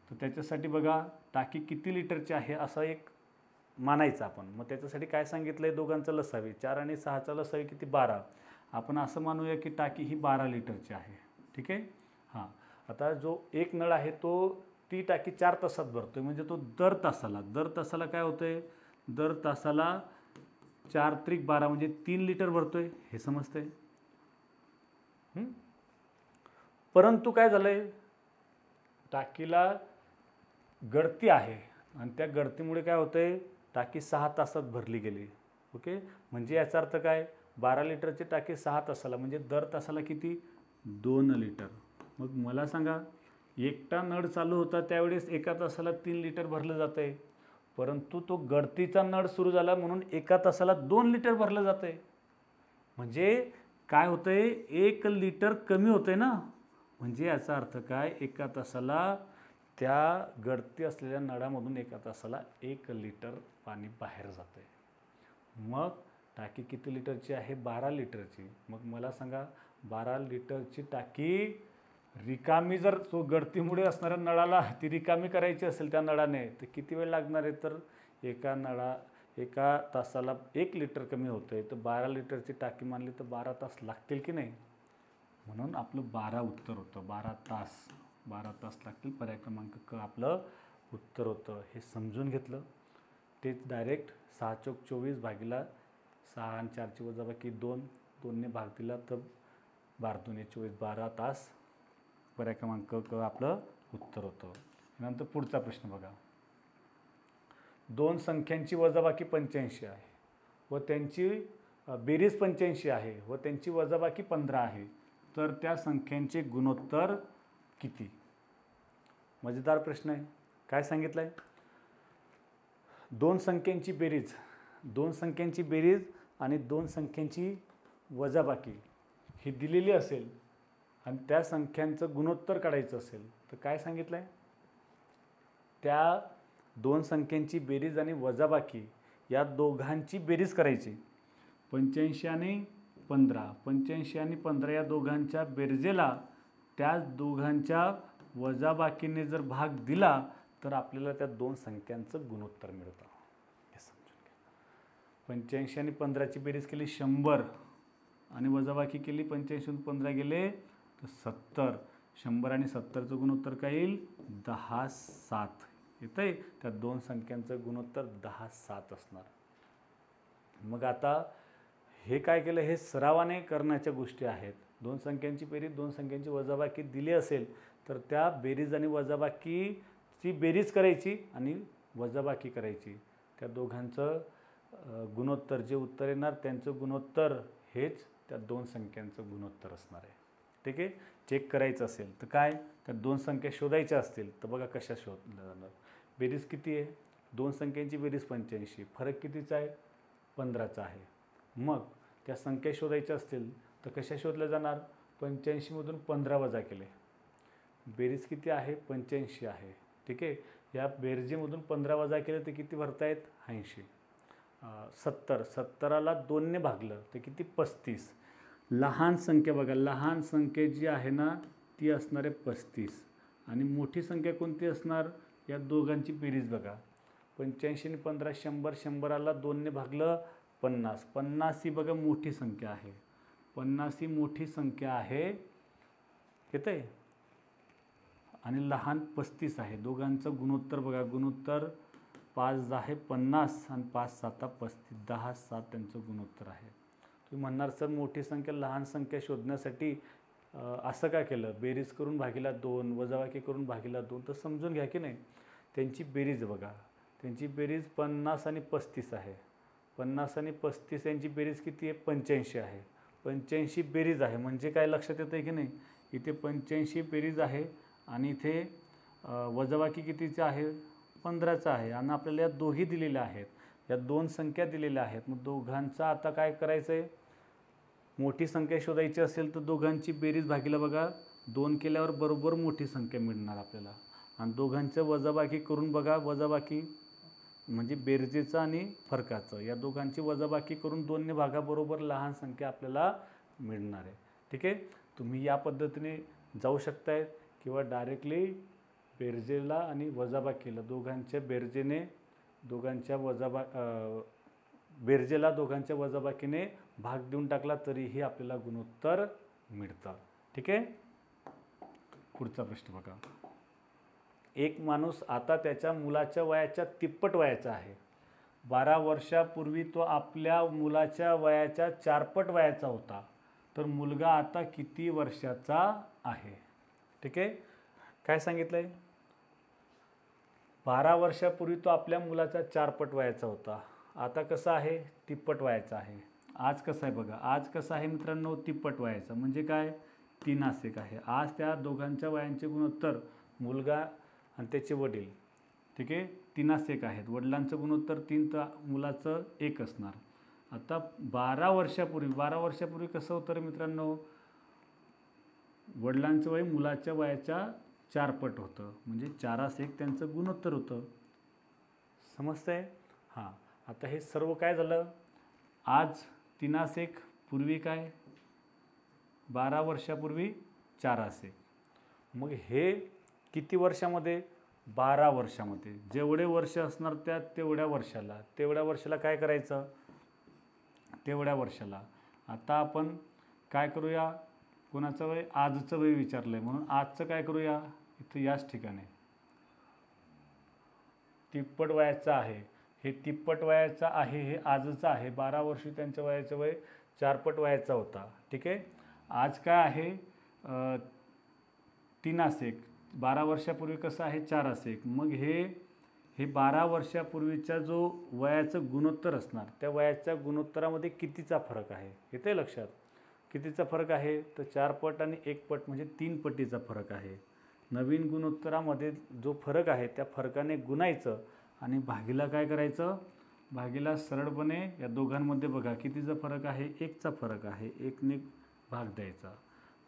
S1: तर त्याच्यासाठी बघा, टाकी किती लिटरची आहे असं एक मानायचं आपण. मग त्याच्यासाठी काय सांगितलं आहे? दोघांचं लसावी. 4 आणि 6चा लसावी किती? 12. आपण असं मानूया की टाकी ही 12 लिटरची आहे. ठीक आहे. हां, आता जो एक नळ आहे तो ती टाकी 4 तासात भरतो आहे म्हणजे तो दर तासाला काय होतं आहे? दर तासाला 4 त्रिक 12 म्हणजे 3 लिटर भरतो आहे. हे समजतं आहे? परंतु काय झालं आहे? टाकीला गळती आहे आणि त्या गळतीमुळे काय होतं आहे? टाकी 6 तासात भरली गेली. ओके. म्हणजे याचा अर्थ काय? 12 लिटरची टाकी 6 तासाला म्हणजे दर तासाला किती? 2 लिटर. मग मला सांगा, एकटा नळ चालू होता त्यावेळेस एका तासाला 3 लिटर भरलं जातं आहे. परंतु तो गळतीचा नळ सुरू झाला म्हणून एका तासाला 2 लिटर भरलं जातं आहे. म्हणजे काय होतं आहे? 1 लिटर कमी होतं आहे ना. म्हणजे याचा अर्थ काय? एका तासाला त्या गळती असलेल्या नळामधून एका तासाला 1 लिटर पाणी बाहेर जातं आहे. मग टाकी किती लिटरची आहे? 12 लिटरची. मग मला सांगा, 12 लिटरची टाकी रिकामी जर तो गळतीमुळे असणाऱ्या नळाला ती रिकामी करायची असेल त्या नळाने तर किती वेळ लागणार आहे? तर एका तासाला 1 लिटर कमी होतं आहे. तर 12 लिटरची टाकी मानली तर 12 तास लागतील की नाही? म्हणून आपलं 12 उत्तर होतं. 12 तास लागतील. पर्याय क्रमांक क आपलं उत्तर होतं. हे समजून घेतलं. तेच डायरेक्ट 6 चौक 24 भागीला 6 आणि 4ची वजाबाकी 2, 2ने भाग दिला तर 12 दूने 24, 12 तास. पर्याय क्रमांक क आपलं उत्तर होतं. नंतर पुढचा प्रश्न बघा. 2 संख्यांची वजाबाकी 85 आहे व त्यांची बेरीज 85 आहे व त्यांची वजाबाकी 15 आहे. तर त्या संख्यांचे गुणोत्तर किती? मजेदार प्रश्न आहे. काय सांगितलं आहे? 2 संख्यांची बेरीज आणि 2 संख्यांची वजाबाकी ही दिलेली असेल आणि त्या संख्यांचं गुणोत्तर काढायचं असेल तर काय सांगितलं आहे? त्या 2 संख्यांची बेरीज आणि वजाबाकी या दोघांची बेरीज करायची. 85 आणि 15. 85 आणि 15 या दोघांच्या बेरजेला त्या दोघांच्या वजाबाकीने जर भाग दिला तर आपल्याला त्या 2 संख्यांचं गुणोत्तर मिळतं. हे समजून घ्या. 85 आणि 15ची बेरीज केली 100 आणि वजाबाकी केली 85 आणि 15 गेले तर 70. 100 आणि 70चं गुणोत्तर काय येईल? 10:7 येतं आहे. त्या 2 संख्यांचं गुणोत्तर 10:7 असणार. मग आता हे काय केलं? हे सरावाने करण्याच्या गोष्टी आहेत. 2 संख्यांची बेरीज 2 संख्यांची वजाबाकी दिली असेल तर त्या बेरीज आणि वजाबाकीची बेरीज करायची आणि वजाबाकी करायची. त्या दोघांचं गुणोत्तर जे उत्तर येणार त्यांचं गुणोत्तर हेच त्या दोन संख्यांचं गुणोत्तर असणार आहे. ठीक आहे. चेक करायचं असेल तर काय, त्या दोन संख्या शोधायच्या असतील तर बघा कशा शोधल्या जाणार. बेरीज किती आहे, दोन संख्यांची बेरीज 85, फरक कितीचा आहे, 15चा आहे. मग त्या संख्या शोधायच्या असतील तर कशा शोधल्या जाणार, 85मधून 15 वजा केले, बेरीज किती आहे, 85 आहे. ठीक आहे. या बेरजेमधून 15 वजा केले तर किती भरतायत, 80. 70ला 2ने भागलं तर किती, 35. लहान संख्या बघा, लहान संख्या जी आहे ना ती असणार आहे 35 आणि मोठी संख्या कोणती असणार, या दोघांची बेरीज बघा, 85 आणि 15, 100. 100ला 2ने भागलं 50. 50 ही बघा मोठी संख्या आहे, 50 ही मोठी संख्या आहे, येतं आहे. आणि लहान 35 आहे. दोघांचं गुणोत्तर बघा, गुणोत्तर 5 आहे 50 आणि 5 7 35, 10 7 त्यांचं गुणोत्तर आहे. तुम्ही म्हणणार सर मोठी संख्या लहान संख्या शोधण्यासाठी असं का केलं, बेरीज करून भागीला 2, वजाबाकी करून भागीला 2, तर समजून घ्या की नाही. त्यांची बेरीज बघा, त्यांची बेरीज 50 आणि 35 आहे. 50 आणि 35 यांची बेरीज किती आहे, 85 आहे. 85 बेरीज आहे म्हणजे काय लक्षात येतं आहे की नाही, इथे 85 बेरीज आहे आणि इथे वजाबाकी कितीचं आहे, 15चा आहे. आणि आपल्याला या दोघी दिलेल्या आहेत, या दोन संख्या दिलेल्या आहेत. मग दोघांचा आता काय करायचं आहे, मोठी संख्या शोधायची असेल तर दोघांची बेरीज भागीला बघा 2 केल्यावर बरोबर मोठी संख्या मिळणार आपल्याला. आणि दोघांचं वजाबाकी करून बघा, वजाबाकी म्हणजे बेरजेचं आणि फरकाचं, या दोघांची वजाबाकी करून 2ने भागा बरोबर लहान संख्या आपल्याला मिळणार आहे. ठीक आहे. तुम्ही या पद्धतीने जाऊ शकताय किंवा डायरेक्टली बेरजेला आणि वजाबाकीला दोघांच्या बेरजेने दोघांच्या बेरजेला दोघांच्या वजाबाकीने भाग देऊन टाकला तरीही आपल्याला गुणोत्तर मिळतं. ठीक आहे. पुढचा प्रश्न बघा, एक माणूस आता त्याच्या मुलाच्या वयाच्या तिप्पट वयाचा आहे. 12 वर्षापूर्वी तो आपल्या मुलाच्या वयाच्या 4 पट वयाचा होता, तर मुलगा आता किती वर्षाचा आहे. ठीक आहे. काय सांगितलं आहे, 12 वर्षापूर्वी तो आपल्या मुलाचा 4 पट वयाचा होता, आता कसं आहे, तिप्पट वयाचा आहे. आज कसं आहे बघा, आज कसं आहे मित्रांनो, तिप्पट वयाचा म्हणजे काय, 3 आहे. आज त्या दोघांच्या वयांचे गुणोत्तर मुलगा आणि त्याचे वडील, ठीक आहे, 3 आहेत. वडिलांचं गुणोत्तर 3 तर मुलाचं 1 असणार. आता 12 वर्षापूर्वी कसं होतं रे मित्रांनो, वडिलांचं वय मुलाच्या वयाच्या 4 पट होतं, म्हणजे 4 त्यांचं गुणोत्तर होतं. समजतंय. हां. आता हे सर्व काय झालं, आज 3 पूर्वी काय, 12 वर्षापूर्वी 4. मग हे किती वर्षामध्ये, 12 वर्षामध्ये. जेवढे वर्ष असणार त्या तेवढ्या वर्षाला काय करायचं, तेवढ्या वर्षाला. आता आपण काय करूया, कोणाचं वय, आजचं वय विचारलं आहे म्हणून आजचं काय करूया, इथं याच ठिकाणी तिप्पट वयाचं आहे, हे तिप्पट वयाचं आहे, हे आजचं आहे. 12 वर्षी त्यांच्या वयाचं वय 4 पट वयाचा होता. ठीक आहे. आज काय आहे, 3. 12 वर्षापूर्वी कसं आहे, 4. मग हे 12 वर्षापूर्वीचा जो वयाचं गुणोत्तर असणार त्या वयाच्या गुणोत्तरामध्ये कितीचा फरक आहे, येते लक्षात, कितीचा फरक आहे, तर 4 पट आणि 1 पट म्हणजे 3 पटीचा फरक आहे. नवीन गुणोत्तरामध्ये जो फरक आहे त्या फरकाने गुणायचं आणि भागीला काय करायचं, भागीला सरळपणे या दोघांमध्ये बघा कितीचा फरक आहे, 1चा फरक आहे, 1ने भाग द्यायचा.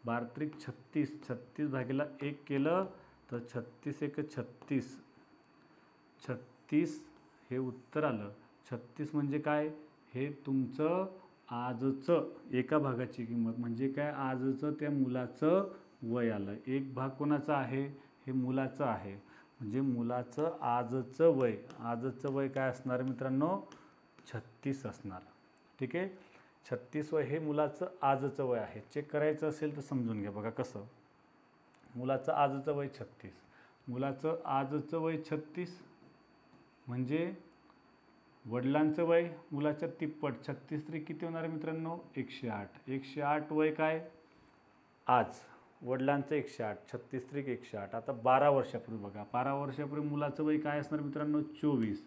S1: 12 36, 36 भागीला 1 केलं तर 36 1 36, 36 हे उत्तर आलं. 36 म्हणजे काय, हे तुमचं आजचं एका भागाची किंमत म्हणजे काय, आजचं त्या मुलाचं वय आलं. 1 भाग कोणाचा आहे, हे मुलाचं आहे, म्हणजे मुलाचं आजचं वय काय असणार मित्रांनो, 36 असणार. ठीक आहे. 36 वय हे मुलाचं आजचं वय आहे. चेक करायचं असेल तर समजून घ्या बघा कसं, मुलाचं आजचं वय 36, मुलाचं आजचं वय 36 म्हणजे वडिलांचं वय मुलाच्या तिप्पट, 36 3 किती होणार आहे मित्रांनो, 108. 108 वय काय आज, वडिलांचं 108, 36 3 108. आता 12 वर्षापूर्वी बघा, 12 वर्षापूर्वी मुलाचं वय काय असणार मित्रांनो, 24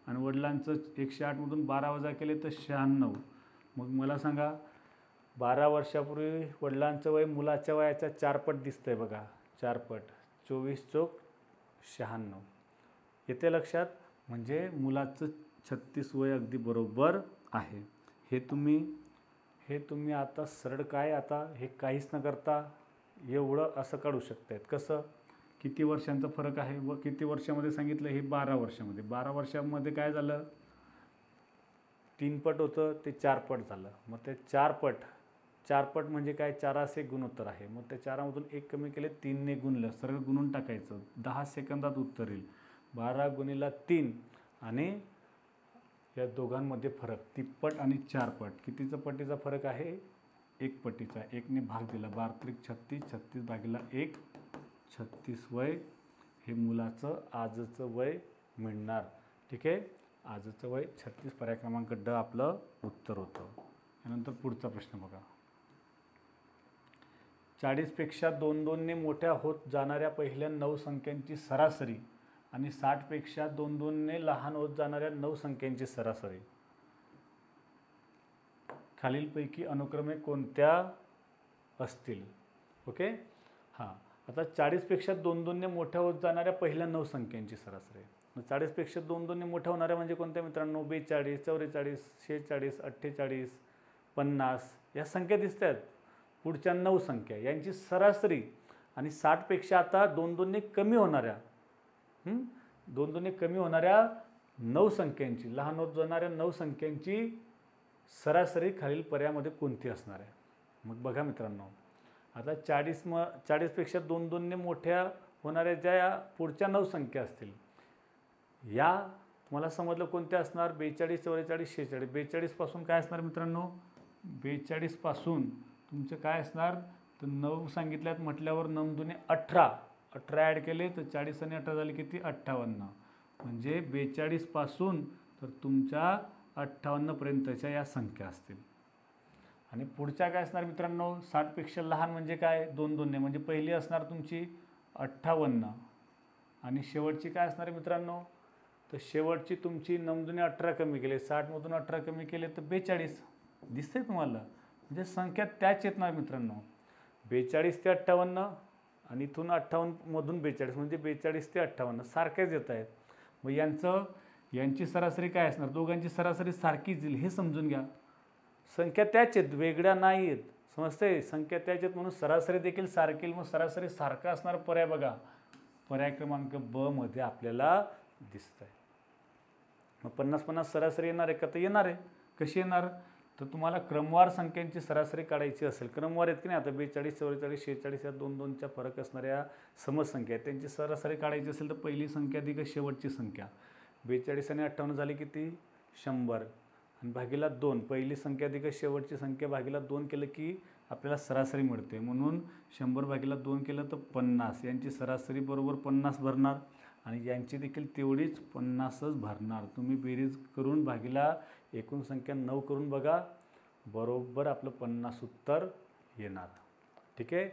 S1: आणि वडिलांचं 108मधून 12 वजा केले तर 96. मग मला सांगा 12 वर्षापूर्वी वडिलांचं वय मुलाच्या वयाच्या 4 पट दिसतंय बघा, 4 पट. 24 चोक 96 येते लक्षात. म्हणजे मुलाचं 36 वय अगदी बरोबर आहे. हे तुम्ही आता सरळ काय, आता हे काहीच न करता एवढं असं काढू शकतायत. कसं, किती वर्षांचा फरक आहे व किती वर्षामध्ये सांगितलं, हे 12 वर्षामध्ये. 12 वर्षामध्ये काय झालं, 3 पट होतं ते 4 पट झालं. मग ते 4 पट म्हणजे काय, 4 गुणोत्तर आहे. मग त्या 4मधून 1 कमी केले, 3ने गुणलं, सरळ गुणून टाकायचं. 10 सेकंदात उत्तर येईल. 12 गुणिले 3 आणि या दोघांमध्ये फरक 3 आणि 4 कितीचा पटीचा फरक आहे, 1 पटीचा. 1ने भाग दिला, 12 36, 36 भागिले 1, 36 वय हे मुलाचं आजचं वय मिळणार. ठीक आहे, आजचं वय 36. पर्याय क्रमांक ड आपलं उत्तर होतं. यानंतर पुढचा प्रश्न बघा. 40पेक्षा 2-2ने मोठ्या होत जाणाऱ्या पहिल्या 9 संख्यांची सरासरी आणि 60पेक्षा 2-2ने लहान होत जाणाऱ्या 9 संख्यांची सरासरी खालीलपैकी अनुक्रमे कोणत्या असतील. ओके, हां. आता 40पेक्षा 2-2ने मोठ्या होत जाणाऱ्या पहिल्या 9 संख्यांची सरासरी. 40पेक्षा 2-2ने मोठ्या होणाऱ्या म्हणजे कोणत्या मित्रांनो, 42, 44, 46, 48, 50 या संख्या दिसत आहेत. पुढच्या 9 संख्या यांची सरासरी आणि 60पेक्षा आता 2-2ने कमी होणाऱ्या 2-2ने कमी होणाऱ्या 9 संख्यांची, लहान होत जाणाऱ्या 9 संख्यांची सरासरी खालील पर्यायामध्ये कोणती असणार आहे. मग बघा मित्रांनो, आता 40पेक्षा 2-2ने मोठ्या होणाऱ्या ज्या पुढच्या 9 संख्या असतील, या तुम्हाला समजलं कोणत्या असणार, 42, 44, 46. 42पासून काय असणार मित्रांनो, 42पासून तुमचे काय असणार, तर 9 सांगितल्यात म्हटल्यावर 9 दुने 18, 18 ॲड केले तर 40 आणि 18 झाले किती, 58. म्हणजे 42पासून तर तुमच्या 58पर्यंतच्या या संख्या असतील. आणि पुढच्या काय असणार मित्रांनो, 60पेक्षा लहान म्हणजे काय, 2-2ने म्हणजे पहिली असणार तुमची 58 आणि शेवटची काय असणार आहे मित्रांनो, तर शेवटची तुमची 9 दुने 18 कमी केले, 60मधून 18 कमी केले तर 42. दिसतंय तुम्हाला, म्हणजे संख्या त्याच येणार मित्रांनो. 42 ते 58 आणि इथून 58मधून 42 म्हणजे 42 ते 58 सारख्याच येत आहेत. मग यांची सरासरी काय असणार, दोघांची सरासरी सारखीच येईल हे समजून घ्या. संख्या त्याच आहेत, वेगळ्या नाही आहेत. समजते, संख्या त्याच आहेत म्हणून सरासरी देखील सारखी. मग सरासरी सारखा असणार पर्याय बघा, पर्याय क्रमांक ब मध्ये आपल्याला दिसत आहे. मग 50-50 सरासरी येणार आहे का, तर येणार आहे. कशी येणार, तर तुम्हाला क्रमवार संख्यांची सरासरी काढायची असेल, क्रमवार आहेत की नाही, आता 42, 44, 46 या 2-2च्या फरक असणाऱ्या समसंख्या आहेत, त्यांची सरासरी काढायची असेल तर पहिली संख्या अधिक शेवटची संख्या. 42 आणि 58 झाली किती, 100 आणि भागीला 2. पहिली संख्या अधिक शेवटची संख्या भागीला 2 केलं की आपल्याला सरासरी मिळते. म्हणून 100 भागीला 2 केलं तर 50. यांची सरासरी बरोबर 50 भरणार आणि यांची देखील तेवढीच 50च भरणार. तुम्ही बेरीज करून भागीला एकूण संख्या 9 करून बघा, बरोबर आपलं 50 उत्तर येणार. ठीक आहे,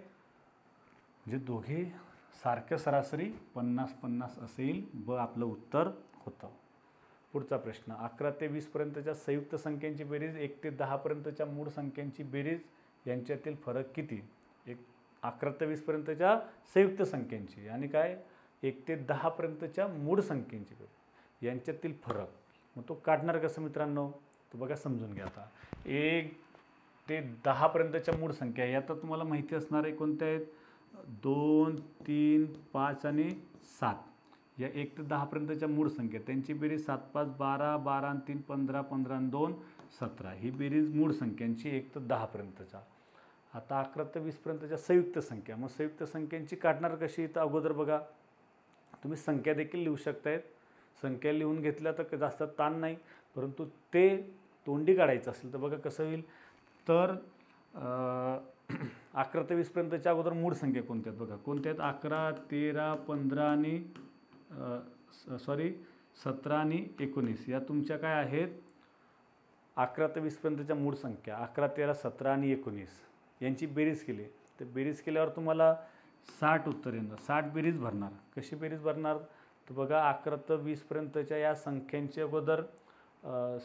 S1: म्हणजे दोघे सारखं सरासरी 50-50 असेल, ब आपलं उत्तर होतं. पुढचा प्रश्न, 11 ते 20 पर्यंतच्या संयुक्त संख्यांची बेरीज 1 ते 10 पर्यंतच्या मूळ संख्यांची बेरीज यांच्यातील फरक किती. 11 ते 20 पर्यंतच्या संयुक्त संख्यांची आणि काय 1 ते 10 पर्यंतच्या मूळ संख्यांची बेरीज यांच्यातील फरक. मग तो काढणार कसं मित्रांनो, तो बघा समजून घ्या. आता 1 ते 10 पर्यंतच्या मूळ संख्या या तर तुम्हाला माहिती असणार आहे कोणत्या आहेत, 2, 3, 5 आणि 7. या 1 ते 10 पर्यंतच्या मूळ संख्या त्यांची बेरीज 7, 5, 12, 12 आणि 3, 15, 15 आणि 2, 17. ही बेरीज मूळ संख्यांची 1 ते 10 पर्यंतच्या. आता 11 ते 20 पर्यंतच्या संयुक्त संख्या, मग संयुक्त संख्यांची काढणार कशी, तर अगोदर बघा तुम्ही संख्या देखील लिहू शकतायत. संख्या लिहून घेतल्या तर जास्त ताण नाही, परंतु ते तोंडी काढायचं असेल तर बघा कसं होईल, तर 11 ते 20 पर्यंतच्या अगोदर मूळ संख्या कोणत्या आहेत बघा, कोणत्या आहेत, 11, 13, 15 आणि 17 आणि 19 या तुमच्या काय आहेत 11 ते 20 पर्यंतच्या मूळ संख्या. 11, 13, 17 आणि 19 यांची बेरीज केली तर बेरीज केल्यावर तुम्हाला 60 उत्तर येणार. 60 बेरीज भरणार. कशी बेरीज भरणार, तर बघा 11 ते 20पर्यंतच्या या संख्यांची अगोदर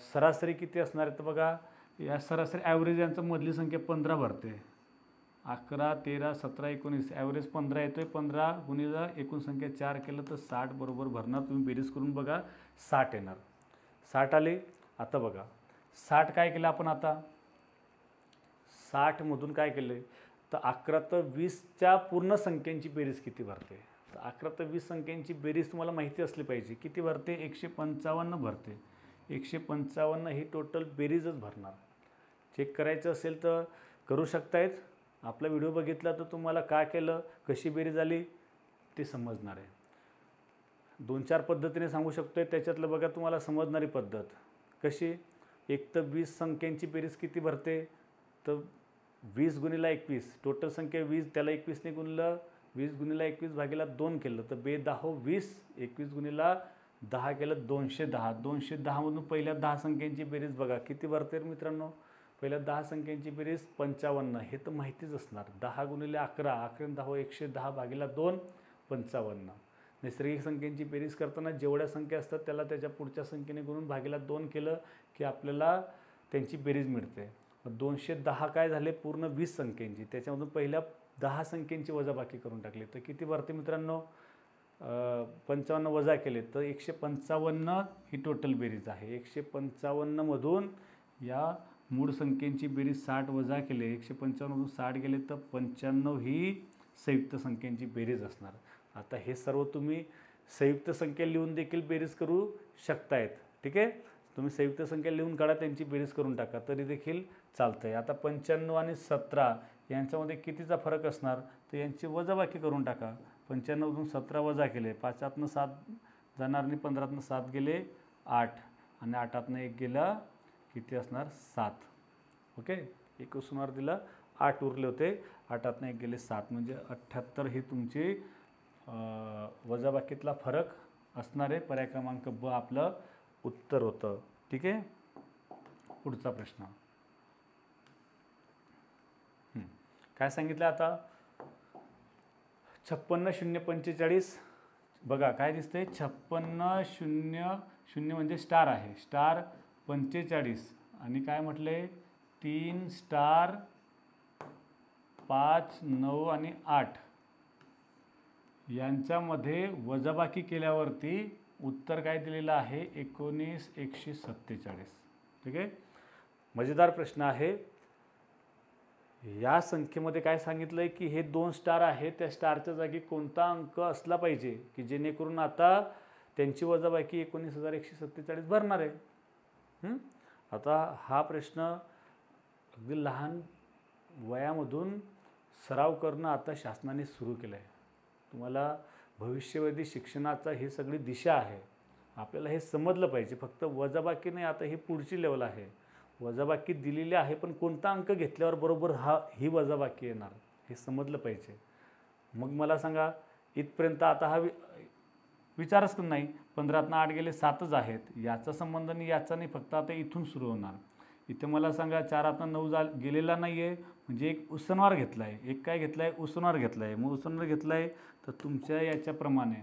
S1: सरासरी किती असणार आहे, तर बघा या सरासरी ॲव्हरेज यांचं मधली संख्या 15 भरते. 11, 13, 17, 19 ॲव्हरेज 15 येतोय. 15 गुणिले एकूण संख्या 4 केलं तर 60 बरोबर भरणार. तुम्ही बेरीज करून बघा 60 येणार. 60 आले. आता बघा 60 काय केलं आपण आता 60मधून काय केलं तर 11 ते 20च्या पूर्ण संख्यांची बेरीज किती भरते. तर 11 ते 20 संख्यांची बेरीज तुम्हाला माहिती असली पाहिजे. किती भरते 155 भरते. 155 ही टोटल बेरीजच भरणार. चेक करायचं असेल तर करू शकतायत. आपला व्हिडिओ बघितला तर तुम्हाला काय केलं कशी बेरीज आली ते समजणार आहे. 2-4 पद्धतीने सांगू शकतोय. त्याच्यातलं बघा तुम्हाला समजणारी पद्धत कशी 1 ते 20 संख्यांची बेरीज किती भरते तर 20 गुणिले 21 टोटल संख्या 20 त्याला 21ने गुणलं 20 गुणिले 21 भागीला 2 केलं तर 2 20 21 गुणिले 10 केलं 210. 210मधून पहिल्या 10 संख्यांची बेरीज बघा किती भरते मित्रांनो. पहिल्या 10 संख्यांची बेरीज 55. हे तर माहितीच असणार. 10 गुणिले 11 11 10 110 भागीला 2 55. नैसर्गिक संख्यांची बेरीज करताना जेवढ्या संख्या असतात त्याला त्याच्या पुढच्या संख्येने गुणून भागीला 2 केलं की आपल्याला त्यांची बेरीज मिळते. 210 काय झाले पूर्ण 20 संख्यांची. त्याच्यामधून पहिल्या 10 संख्यांची वजाबाकी करून टाकली तर किती भरते मित्रांनो 55 वजा केले तर 155 ही टोटल बेरीज आहे. 155मधून या मूळ संख्येची बेरीज 60 वजा केले 155मधून 60 गेले तर 95 ही संयुक्त संख्यांची बेरीज असणार. आता हे सर्व तुम्ही संयुक्त संख्या लिहून देखील बेरीज करू शकतायत. ठीक आहे. तुम्ही संयुक्त संख्या लिहून काढा त्यांची बेरीज करून टाका तरी देखील चालतं आहे. आता 95 आणि 17 यांच्यामध्ये कितीचा फरक असणार तर यांची वजाबाकी करून टाका. 95मधून 17 वजा केले 5तनं 7 जाणार आणि 15तनं 7 गेले 8 आणि 8तनं 1 गेला किती असणार 7. ओके. 1 उसणार दिला 8 उरले होते 8तनं 1 गेले 7 म्हणजे 78 ही तुमची वजाबाकीतला फरक असणार आहे. पर्याय क्रमांक ब आपलं उत्तर होतं. ठीक आहे. पुढचा प्रश्न काय सांगितलं आता 56 0 45 बघा काय दिसतंय 56 0 0 म्हणजे स्टार आहे. स्टार 45 आणि काय म्हटले 3 स्टार 5 9 आणि 8 यांच्यामध्ये वजाबाकी केल्यावरती उत्तर काय दिलेलं आहे 19 147. ठीक आहे. मजेदार प्रश्न आहे. या संख्येमध्ये काय सांगितलं आहे की हे 2 स्टार आहे त्या स्टारच्या जागी कोणता अंक असला पाहिजे की जेणेकरून आता त्यांची वजाबाकी 19,147 भरणार आहे. आता हा प्रश्न अगदी लहान वयामधून सराव करणं आता शासनाने सुरू केलं आहे. तुम्हाला भविष्यवादी शिक्षणाचा ही सगळी दिशा आहे. आपल्याला हे समजलं पाहिजे. फक्त वजाबाकी नाही आता ही पुढची लेवल आहे. वजाबाकी दिलेली आहे पण कोणता अंक घेतल्यावर बरोबर ही वजाबाकी येणार हे समजलं पाहिजे. मग मला सांगा इथपर्यंत आता हा विचारच नाही. 15तनं 8 गेले 7च आहेत. याचा संबंध नाही याचा नाही फक्त आता इथून सुरू होणार. इथे मला सांगा 4तनं 9 गेलेला नाही आहे म्हणजे एक उसनवार घेतला आहे. एक काय घेतला आहे उसनवार घेतला आहे. मग उसनवार घेतला आहे तर तुमच्या याच्याप्रमाणे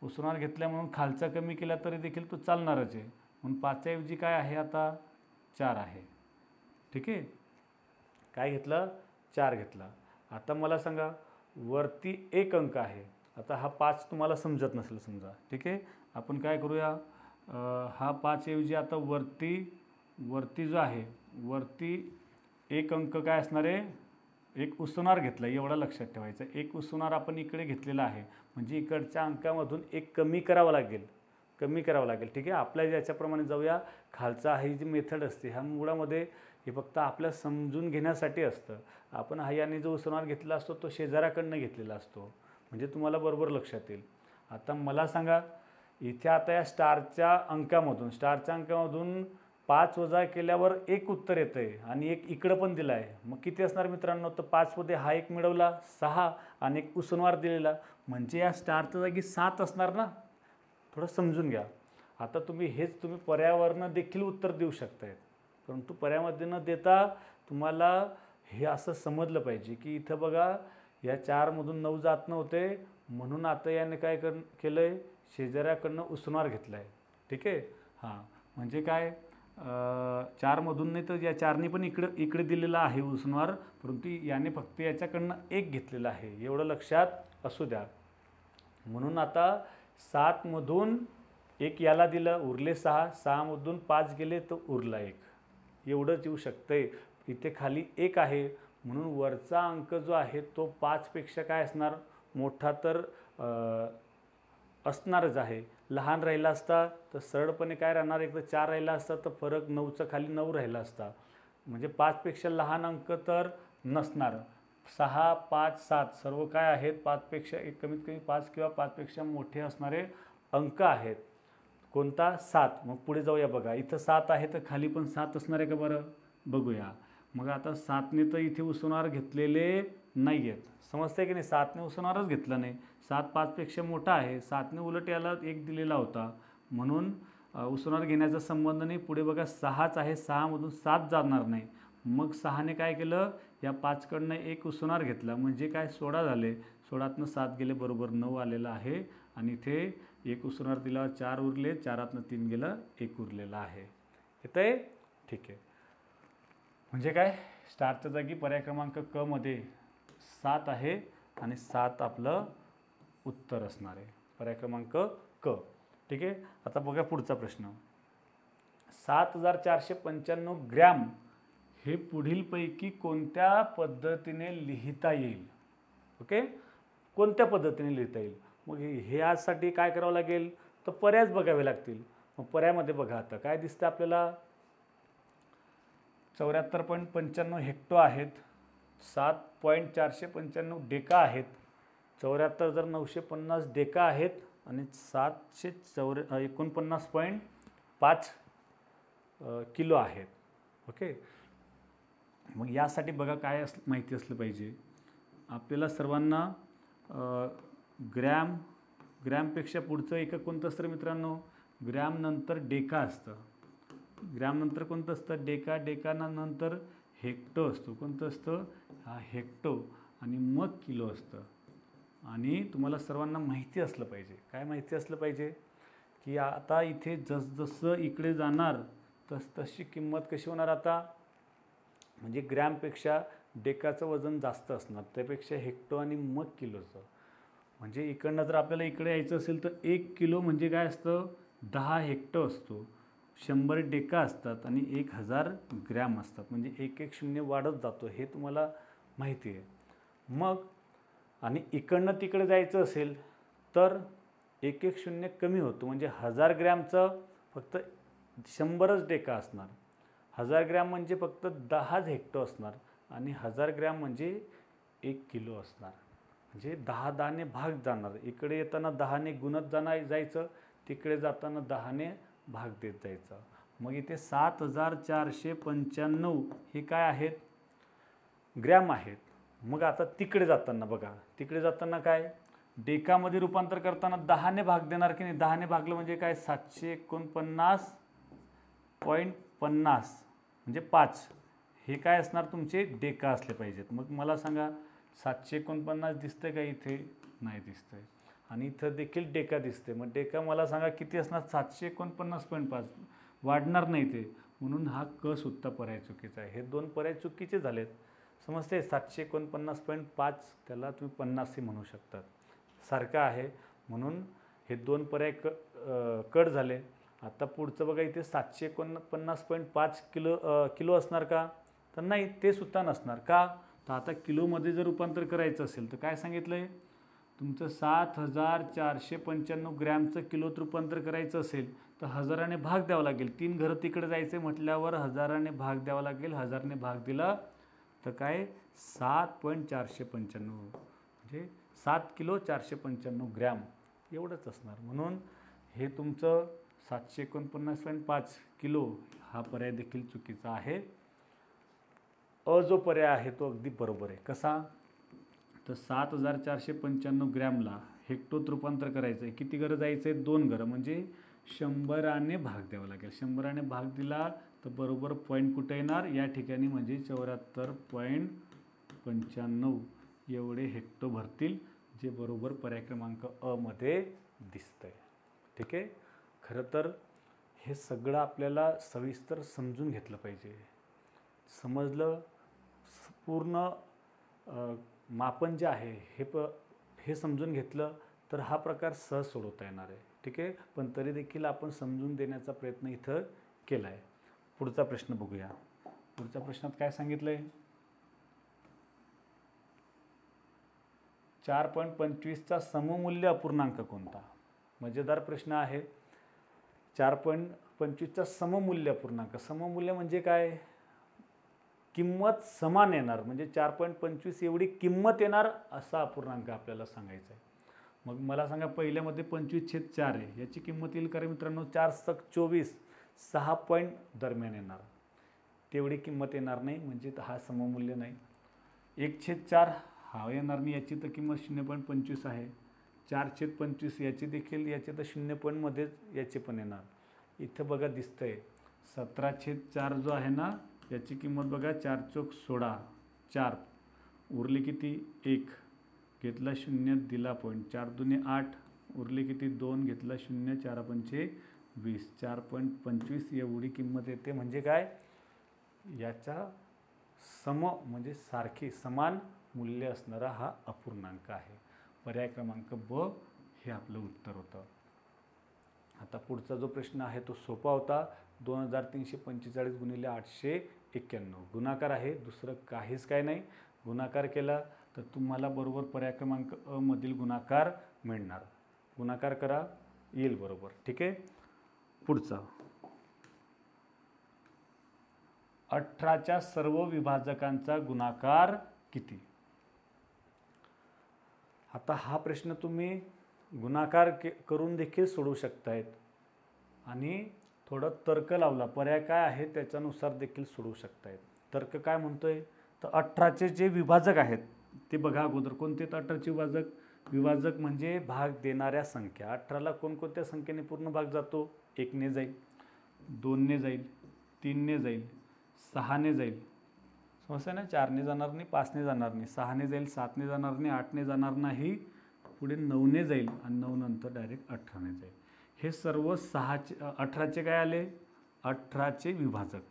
S1: उसनवार घेतल्या म्हणून खालचा कमी केला तरी देखील तो चालणारच आहे. म्हणून 5च्या ऐवजी काय आहे आता 4 आहे. ठीक आहे. काय घेतलं 4 घेतला. आता मला सांगा वरती एक अंक आहे. आता हा 5 तुम्हाला समजत नसेल समजा. ठीक आहे. आपण काय करूया हा 5 ऐवजी आता वरती जो आहे वरती एक अंक काय असणार आहे एक उसणार घेतला एवढा लक्षात ठेवायचं. एक उसणार आपण इकडे घेतलेला आहे म्हणजे इकडच्या अंकामधून एक कमी करावा लागेल. ठीक आहे. आपल्या याच्याप्रमाणे जाऊया. खालचा ही जी मेथड असते ह्या मुळामध्ये हे फक्त आपल्या समजून घेण्यासाठी असतं. आपण याने जो उसणार घेतलेला असतो तो शेजाऱ्याकडनं घेतलेला असतो म्हणजे तुम्हाला बरोबर लक्षात येईल. आता मला सांगा इथे आता या स्टारच्या अंकामधून 5 वजा केल्यावर एक उत्तर येतं आहे आणि एक इकडं पण दिला आहे. मग किती असणार मित्रांनो तर 5मध्ये हा एक मिळवला 6 आणि एक उसनवार दिलेला म्हणजे या स्टारच्या जागी 7 असणार ना. थोडं समजून घ्या. आता तुम्ही पर्यायावरनं देखील उत्तर देऊ शकतायत परंतु पर्यायामध्ये न देता तुम्हाला हे असं समजलं पाहिजे की इथं बघा या 4मधून 9 जात नव्हते म्हणून आता याने काय केलं आहे, शेजाऱ्याकडनं उसणार घेतलं आहे. ठीक आहे. हां, म्हणजे काय, 4मधून नाही तर या 4ने पण इकडे दिलेला आहे उसणार, परंतु याने फक्त याच्याकडनं 1 घेतलेला आहे, एवढं लक्षात असू द्या. म्हणून आता 7मधून 1 याला दिलं, उरले 6, 6मधून 5 गेले तर उरला 1, एवढंच येऊ शकतंय. इथे खाली 1 आहे, म्हणून वरचा अंक जो आहे तो 5पेक्षा काय असणार, मोठा तर असणारच आहे. लहान राहिला असता तर सरळपणे काय राहणार, एकदा 4 राहिला असता तर फरक 9चा खाली 9 राहिला असता, म्हणजे 5पेक्षा लहान अंक तर नसणार. 6, 5, 7 सर्व काय आहेत, 5पेक्षा कमीत कमी 5 किंवा 5पेक्षा मोठे असणारे अंक आहेत. कोणता, 7. मग पुढे जाऊया बघा, इथं 7 आहे तर खाली पण 7 असणार आहे का बरं, बघूया. मग आता 7ने तर इथे उसणार घेतलेले नाही आहेत, समजतंय की नाही, 7ने उसणारच घेतलं नाही. 7 5पेक्षा मोठा आहे, 7ने उलट याला 1 दिलेला होता, म्हणून उसणार घेण्याचा संबंध नाही. पुढे बघा 6च आहे, 6मधून 7 जाणार नाही, मग 6ने काय केलं, या 5कडनं 1 उसणार घेतला, म्हणजे काय 16 झाले, 16तनं 7 गेले बरोबर 9 आलेला आहे. आणि इथे 1 उसणार दिला, 4 उरले, 4तनं 3 गेलं, 1 उरलेला आहे. येतं आहे. ठीक आहे. म्हणजे काय, स्टारच्या जागी पर्याय क्रमांक क मध्ये 7 आहे आणि 7 आपलं उत्तर असणार आहे, पर्याय क्रमांक क. ठीक आहे. आता बघा पुढचा प्रश्न, 7495 ग्रॅम हे पुढीलपैकी कोणत्या पद्धतीने लिहिता येईल. ओके, कोणत्या पद्धतीने लिहिता येईल. मग हे आजसाठी काय करावं लागेल, तर पर्यायच बघावे लागतील. मग पर्यायामध्ये बघा आता काय दिसतं आपल्याला, 74.95 हेक्टो आहेत, 7.495 डेका आहेत, 74,950 डेका आहेत आणि 749.5 किलो आहेत. ओके, मग यासाठी बघा काय माहिती असलं पाहिजे आपल्याला सर्वांना. ग्रॅमपेक्षा पुढचं एकक कोणतं असतं मित्रांनो, ग्रॅम नंतर डेका असतं. ग्रॅम नंतर कोणतं असतं, डेका. डेकानंतर हेक्टो असतो. कोणतं असतं, हा हेक्टो. आणि मग किलो असतं. आणि तुम्हाला सर्वांना माहिती असलं पाहिजे, काय माहिती असलं पाहिजे, की आता इथे जसजसं इकडे जाणार तशी किंमत कशी होणार आता, म्हणजे ग्रॅमपेक्षा डेकाचं वजन जास्त असणार, त्यापेक्षा हेक्टो आणि मग किलोचं. म्हणजे इकडनं जर आपल्याला इकडे यायचं असेल तर 1 किलो म्हणजे काय असतं, 10 हेक्टो असतो, 100 डेका असतात आणि 1000 ग्रॅम असतात, म्हणजे 1 शून्य वाढत जातो, हे तुम्हाला माहिती आहे. मग आणि इकडनं तिकडे जायचं असेल तर 1 शून्य कमी होतो, म्हणजे 1000 ग्रॅमचं फक्त 100च डेका असणार, 1000 ग्रॅम म्हणजे फक्त 10 हेक्टो असणार आणि 1000 ग्रॅम म्हणजे 1 किलो असणार. म्हणजे 10ने भाग जाणार, इकडे येताना 10ने गुणत जायचं, तिकडे जाताना 10ने भाग देत जायचं. मग इथे 7495 हे काय आहेत, ग्रॅम आहेत. मग आता तिकडे जाताना बघा, तिकडे जाताना काय, डेकामध्ये रूपांतर करताना 10ने भाग देणार की नाही, 10ने भागलं म्हणजे काय, 749.50 म्हणजे 5, हे काय असणार तुमचे डेका असले पाहिजेत. मग मला सांगा 749 दिसतंय का इथे, नाही दिसतंय, आणि इथं देखील डेका दिसते. मग डेका मला सांगा किती असणार, 749.5, वाढणार नाही ते, म्हणून हा क सुद्धा पर्याय चुकीचा आहे. हे 2 पर्याय चुकीचे झालेत, समजते. 749.5 त्याला तुम्ही 50 म्हणू शकतात, सारखं आहे, म्हणून हे 2 पर्याय कट झाले. आता पुढचं बघा, इथे 749.5 किलो असणार का, तर नाही, ते सुद्धा नसणार का. तर आता किलोमध्ये जर रूपांतर करायचं असेल तर काय सांगितलं आहे तुमचं, 7495 ग्रॅमचं किलोत रूपांतर करायचं असेल तर 1000ने भाग द्यावा लागेल. 3 घरं तिकडे जायचं म्हटल्यावर 1000ने भाग द्यावा लागेल. 1000ने भाग दिला तर काय 7.495 म्हणजे 7 किलो 495 ग्रॅम एवढंच असणार. म्हणून हे तुमचं 749.5 किलो हा पर्याय देखील चुकीचा आहे. जो पर्याय आहे तो अगदी बरोबर आहे. कसा, तर 7495 ग्रॅमला हेक्टोत रूपांतर करायचं आहे, किती घरं जायचं आहे, 2 घरं, म्हणजे 100ने भाग द्यावा लागेल. 100ने भाग दिला तर बरोबर पॉईंट कुठे येणार, या ठिकाणी, म्हणजे 74.95 एवढे हेक्टो भरतील जे बरोबर पर्याय क्रमांक अ मध्ये दिसतंय. ठीक आहे. खरं तर हे सगळं आपल्याला सविस्तर समजून घेतलं पाहिजे. समजलं पूर्ण मापन जे आहे हे समजून घेतलं तर हा प्रकार सहज सोडवता येणार आहे. ठीक आहे. पण तरी देखील आपण समजून देण्याचा प्रयत्न इथं केला आहे. पुढचा प्रश्न बघूया. पुढच्या प्रश्नात काय सांगितलं आहे? 4.25चा सममूल्य अपूर्णांक कोणता? मजेदार प्रश्न आहे. 4.25चा सममूल्य अपूर्णांक. सममूल्य म्हणजे काय? किंमत समान येणार, म्हणजे 4.25 एवढी किंमत येणार असा अपूर्णांक आपल्याला सांगायचा आहे. मग मला सांगा, पहिल्यामध्ये 25/4 आहे, याची किंमत येईल का रे मित्रांनो? 4×7=24, 6 पॉईंट दरम्यान येणार. तेवढी किंमत येणार नाही, म्हणजे हा सममूल्य नाही. 1/4 हा येणार नाही, याची तर किंमत 0.25 आहे. 4/25 याची देखील, याची तर 0 मध्येच याची पण येणार. इथं बघा दिसतंय 17/4 जो आहे ना, याची किंमत बघा 4×4=16, 4 उरले किती? 1 घेतला 0 दिला पॉईंट, 4×2=8 उरले किती? 2 घेतला 0, 4×5=20, 4.25 एवढी किंमत येते. म्हणजे काय? याचा म्हणजे सारखी समान मूल्य असणारा हा अपूर्णांक आहे. पर्याय क्रमांक ब हे आपलं उत्तर होतं. आता पुढचा जो प्रश्न आहे तो सोपा होता. 2345 × 891 गुणाकार आहे, दुसरं काहीच काय नाही. गुणाकार केला तर तुम्हाला बरोबर पर्याय क्रमांक अ मधील गुणाकार मिळणार. गुणाकार करा, येईल बरोबर. ठीक आहे. पुढचा 18च्या सर्व विभाजकांचा गुणाकार किती? आता हा प्रश्न तुम्ही गुणाकार करून देखील सोडवू शकतायत आणि थोडं तर्क लावला, पर्याय काय आहे त्याच्यानुसार देखील सोडवू शकतायत. तर्क काय म्हणतोय? तर 18चे जे विभाजक आहेत ते बघा अगोदर. कोणते 18चे विभाजक? विभाजक म्हणजे भाग देणाऱ्या संख्या. 18ला कोणकोणत्या संख्येने पूर्ण भाग जातो? 1ने जाईल, 2ने जाईल, 3ने जाईल, 6ने जाईल, समजतं ना? 4ने जाणार नाही, 5ने जाणार नाही, 6ने जाईल, 7ने जाणार नाही, 8ने जाणार नाही, पुढे 9ने जाईल आणि 9 नंतर डायरेक्ट 18ने जाईल. हे सर्व 18चे काय आले? 18चे विभाजक.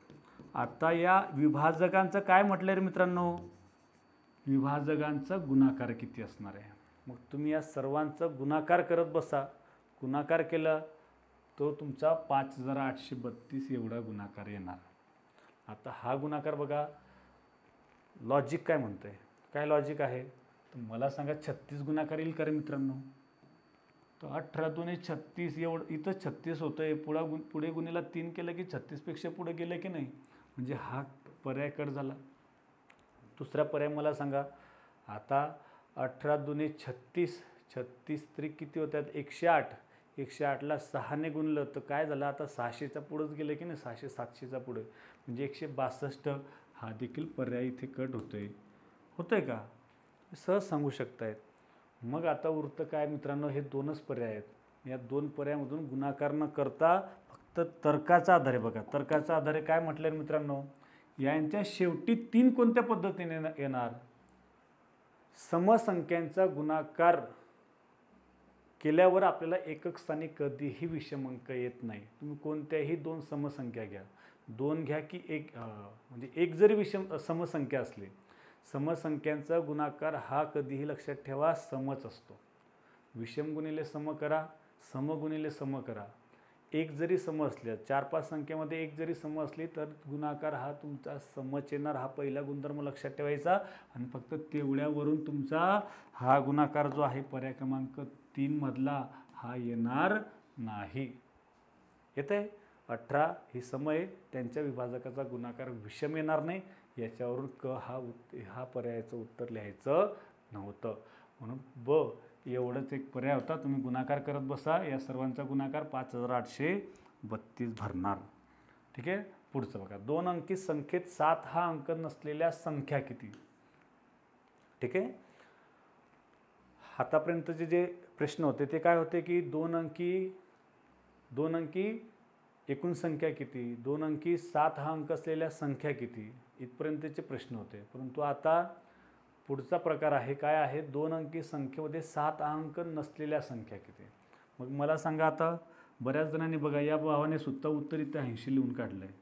S1: आता या विभाजकांचं काय म्हटलं रे मित्रांनो? विभाजकांचा गुणाकार किती असणार आहे? मग तुम्ही या सर्वांचा गुणाकार करत बसा. गुणाकार केला तो तुमचा 5832 एवढा गुणाकार येणार. आता हा गुणाकार बघा, लॉजिक काय म्हणतंय? काय लॉजिक आहे? तर मला सांगा 36 गुणाकार येईल का रे मित्रांनो? तर 18×2=36 एवढं इथं 36 होतं आहे. पुढे गुणीला 3 केलं की 36पेक्षा पुढे गेलं की नाही? म्हणजे हा पर्याय कट झाला. दुसरा पर्याय मला सांगा. आता 18×2=36, 36 त्रिक किती होतात? 108. 108ला 6ने गुणलं तर काय झालं? आता 600च्या पुढंच गेलं की नाही? 600 700च्या पुढे, म्हणजे 162. हा देखील पर्याय इथे कट होतोय. होतंय का? सहज सांगू शकतायत. मग आता उरतं काय मित्रांनो? हे 2च पर्याय आहेत. या 2 पर्यायामधून गुणाकार न करता फक्त तर्काचा आधार आहे. बघा, तर्काचा आधार काय म्हटलं मित्रांनो? यांच्या शेवटी 3 कोणत्या पद्धतीने येणार? समसंख्यांचा गुणाकार केल्यावर आपल्याला एकक स्थानी कधीही विषम अंक येत नाही. तुम्ही कोणत्याही 2 समसंख्या घ्या, 2 घ्या की 1, म्हणजे एक जरी समसंख्या असली, समसंख्यांचा गुणाकार हा कधीही लक्षात ठेवा समच असतो. विषम गुणिले सम करा, सम गुणिले सम करा. एक जरी सम असल्या, 4-5 संख्येमध्ये एक जरी सम असली तर गुणाकार हा तुमचा समच येणार. हा पहिला गुणधर्म लक्षात ठेवायचा आणि फक्त तेवढ्यावरून तुमचा हा गुणाकार जो आहे पर्याय क्रमांक 3 मधला हा येणार नाही. येतंय? 18 ही सम आहे, त्यांच्या विभाजकाचा गुणाकार विषम येणार नाही. याच्यावरून हा पर्यायाचं उत्तर लिहायचं नव्हतं. म्हणून ब एवढंच एक पर्याय होता. तुम्ही गुणाकार करत बसा. या सर्वांचा गुणाकार 5832 भरणार. ठीक आहे. पुढचं बघा. 2 अंकी संख्येत 7 हा अंक नसलेल्या संख्या किती? ठीक आहे. आतापर्यंतचे जे प्रश्न होते ते काय होते की 2 अंकी एकूण संख्या किती, 2 अंकी 7 हा अंक असलेल्या संख्या किती, इथपर्यंतचे प्रश्न होते. परंतु आता पुढचा प्रकार आहे काय आहे, 2 अंकी संख्येमध्ये 7 अंक नसलेल्या संख्या किती. मग मला सांगा आता, बऱ्याच जणांनी बघा या भावाने सुद्धा उत्तर इथं 80 लिहून काढलं आहे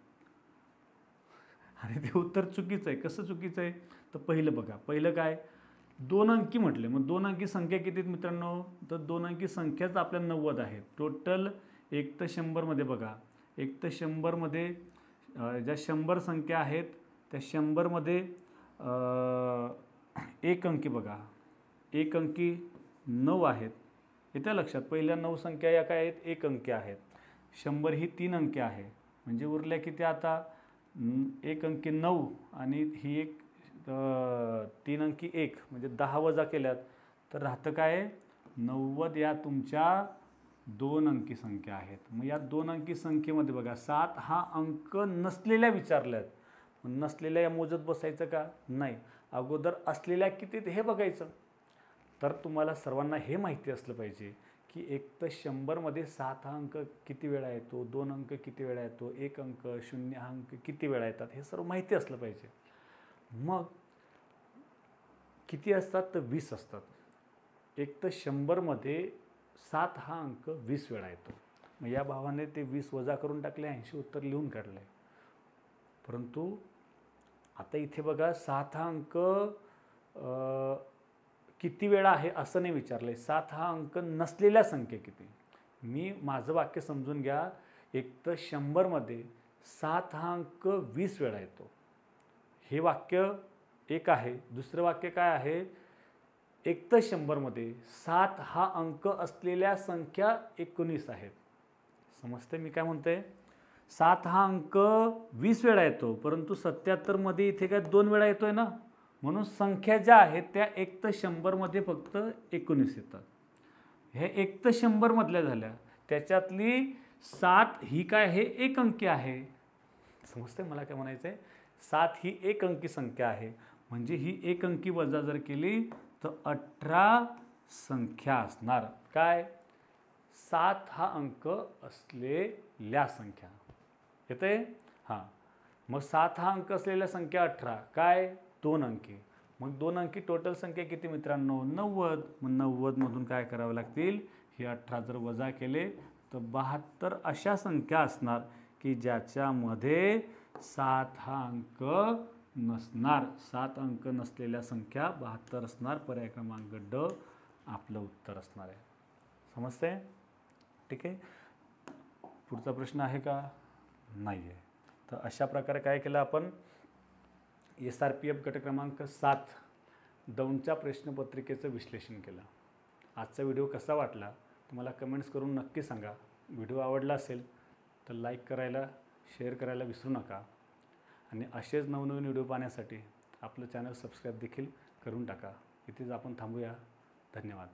S1: आणि ते उत्तर चुकीचं आहे. कसं चुकीचं आहे, तर पहिलं बघा, पहिलं काय, 2 अंकी म्हटले, मग 2 अंकी संख्या किती आहेत मित्रांनो, तर 2 अंकी संख्याच आपल्या 90 आहे. टोटल 1 ते 100मध्ये बघा, 1 ते 100मध्ये ज्या 100 संख्या आहेत त्या 100मध्ये 1 अंकी बघा, 1 अंकी 9 आहेत. येत्या लक्षात, पहिल्या 9 संख्या या काय आहेत, 1 अंकी आहेत. 100 ही 3 अंकी आहे, म्हणजे उरल्या किती आता, 1 अंकी 9 आणि ही एक 3 अंकी 1, म्हणजे 10 वजा केल्यात तर राहतं काय, 90 या तुमच्या 2 अंकी संख्या आहेत. मग या 2 अंकी संख्येमध्ये बघा 7 हा अंक नसलेल्या विचारल्यात. नसलेल्या या मोजत बसायचं का, नाही, अगोदर असलेल्या किती हे बघायचं. तर तुम्हाला सर्वांना हे माहिती असलं पाहिजे की 1 ते 100मध्ये 7 हा अंक किती वेळा येतो, 2 अंक किती वेळा येतो, 1 अंक 0 हा अंक किती वेळा येतात, हे सर्व माहिती असलं पाहिजे. मग किती असतात, तर 20 असतात. 1 ते 100मध्ये 7 हा अंक 20 वेळा येतो. मग या भावाने ते 20 वजा करून टाकले, 80 उत्तर लिहून काढले. परंतु आता इथे बघा 7 हा अंक किती वेळा आहे असं नाही विचारलंय, 7 हा अंक नसलेल्या संख्या किती. मी माझं वाक्य समजून घ्या, 1 ते 100मध्ये 7 हा अंक 20 वेळा येतो. हे वाक्य एक आहे. दुसरं वाक्य काय आहे, 1 ते 100मध्ये 7 हा अंक असलेल्या संख्या 19 आहेत. समजते मी काय म्हणतोय, 7 हा अंक 20 वेळा येतो, परंतु 77मध्ये इथे काय 2 वेळा येतोय ना, म्हणून संख्या ज्या आहेत त्या 1 ते 100मध्ये फक्त 19 येतात. हे 1 ते 100मधल्या झाल्या, त्याच्यातली 7 ही काय आहे, 1 अंकी आहे. समजते मला काय म्हणायचं आहे, 7 ही 1 अंकी संख्या आहे, म्हणजे ही 1 अंकी वजा जर केली तर 18 संख्या असणार. काय, 7 हा अंक असलेल्या संख्या येते. हां, मग 7 हा अंक असलेल्या संख्या 18 काय, 2 अंकी. मग 2 अंकी टोटल संख्या किती मित्रांनो, 90. मग 90मधून काय करावं लागतील, ही 18 जर वजा केले तर 72 अशा संख्या असणार की ज्याच्यामध्ये 7 हा अंक नसणार. 7 अंक नसलेल्या संख्या 72 असणार. पर्याय क्रमांक ड आपलं उत्तर असणार आहे. समजते, ठीक आहे. पुढचा प्रश्न आहे का, नाही आहे. तर अशा प्रकारे काय केलं आपण, SRPF गट क्रमांक 7 दौंडच्या प्रश्नपत्रिकेचं विश्लेषण केलं. आजचा व्हिडिओ कसा वाटला तुम्हाला कमेंट्स करून नक्की सांगा. व्हिडिओ आवडला असेल तर लाईक करायला, शेअर करायला विसरू नका आणि असेच नवनवीन व्हिडिओ पाहण्यासाठी आपलं चॅनल सबस्क्राईब देखील करून टाका. इथेच आपण थांबूया. धन्यवाद.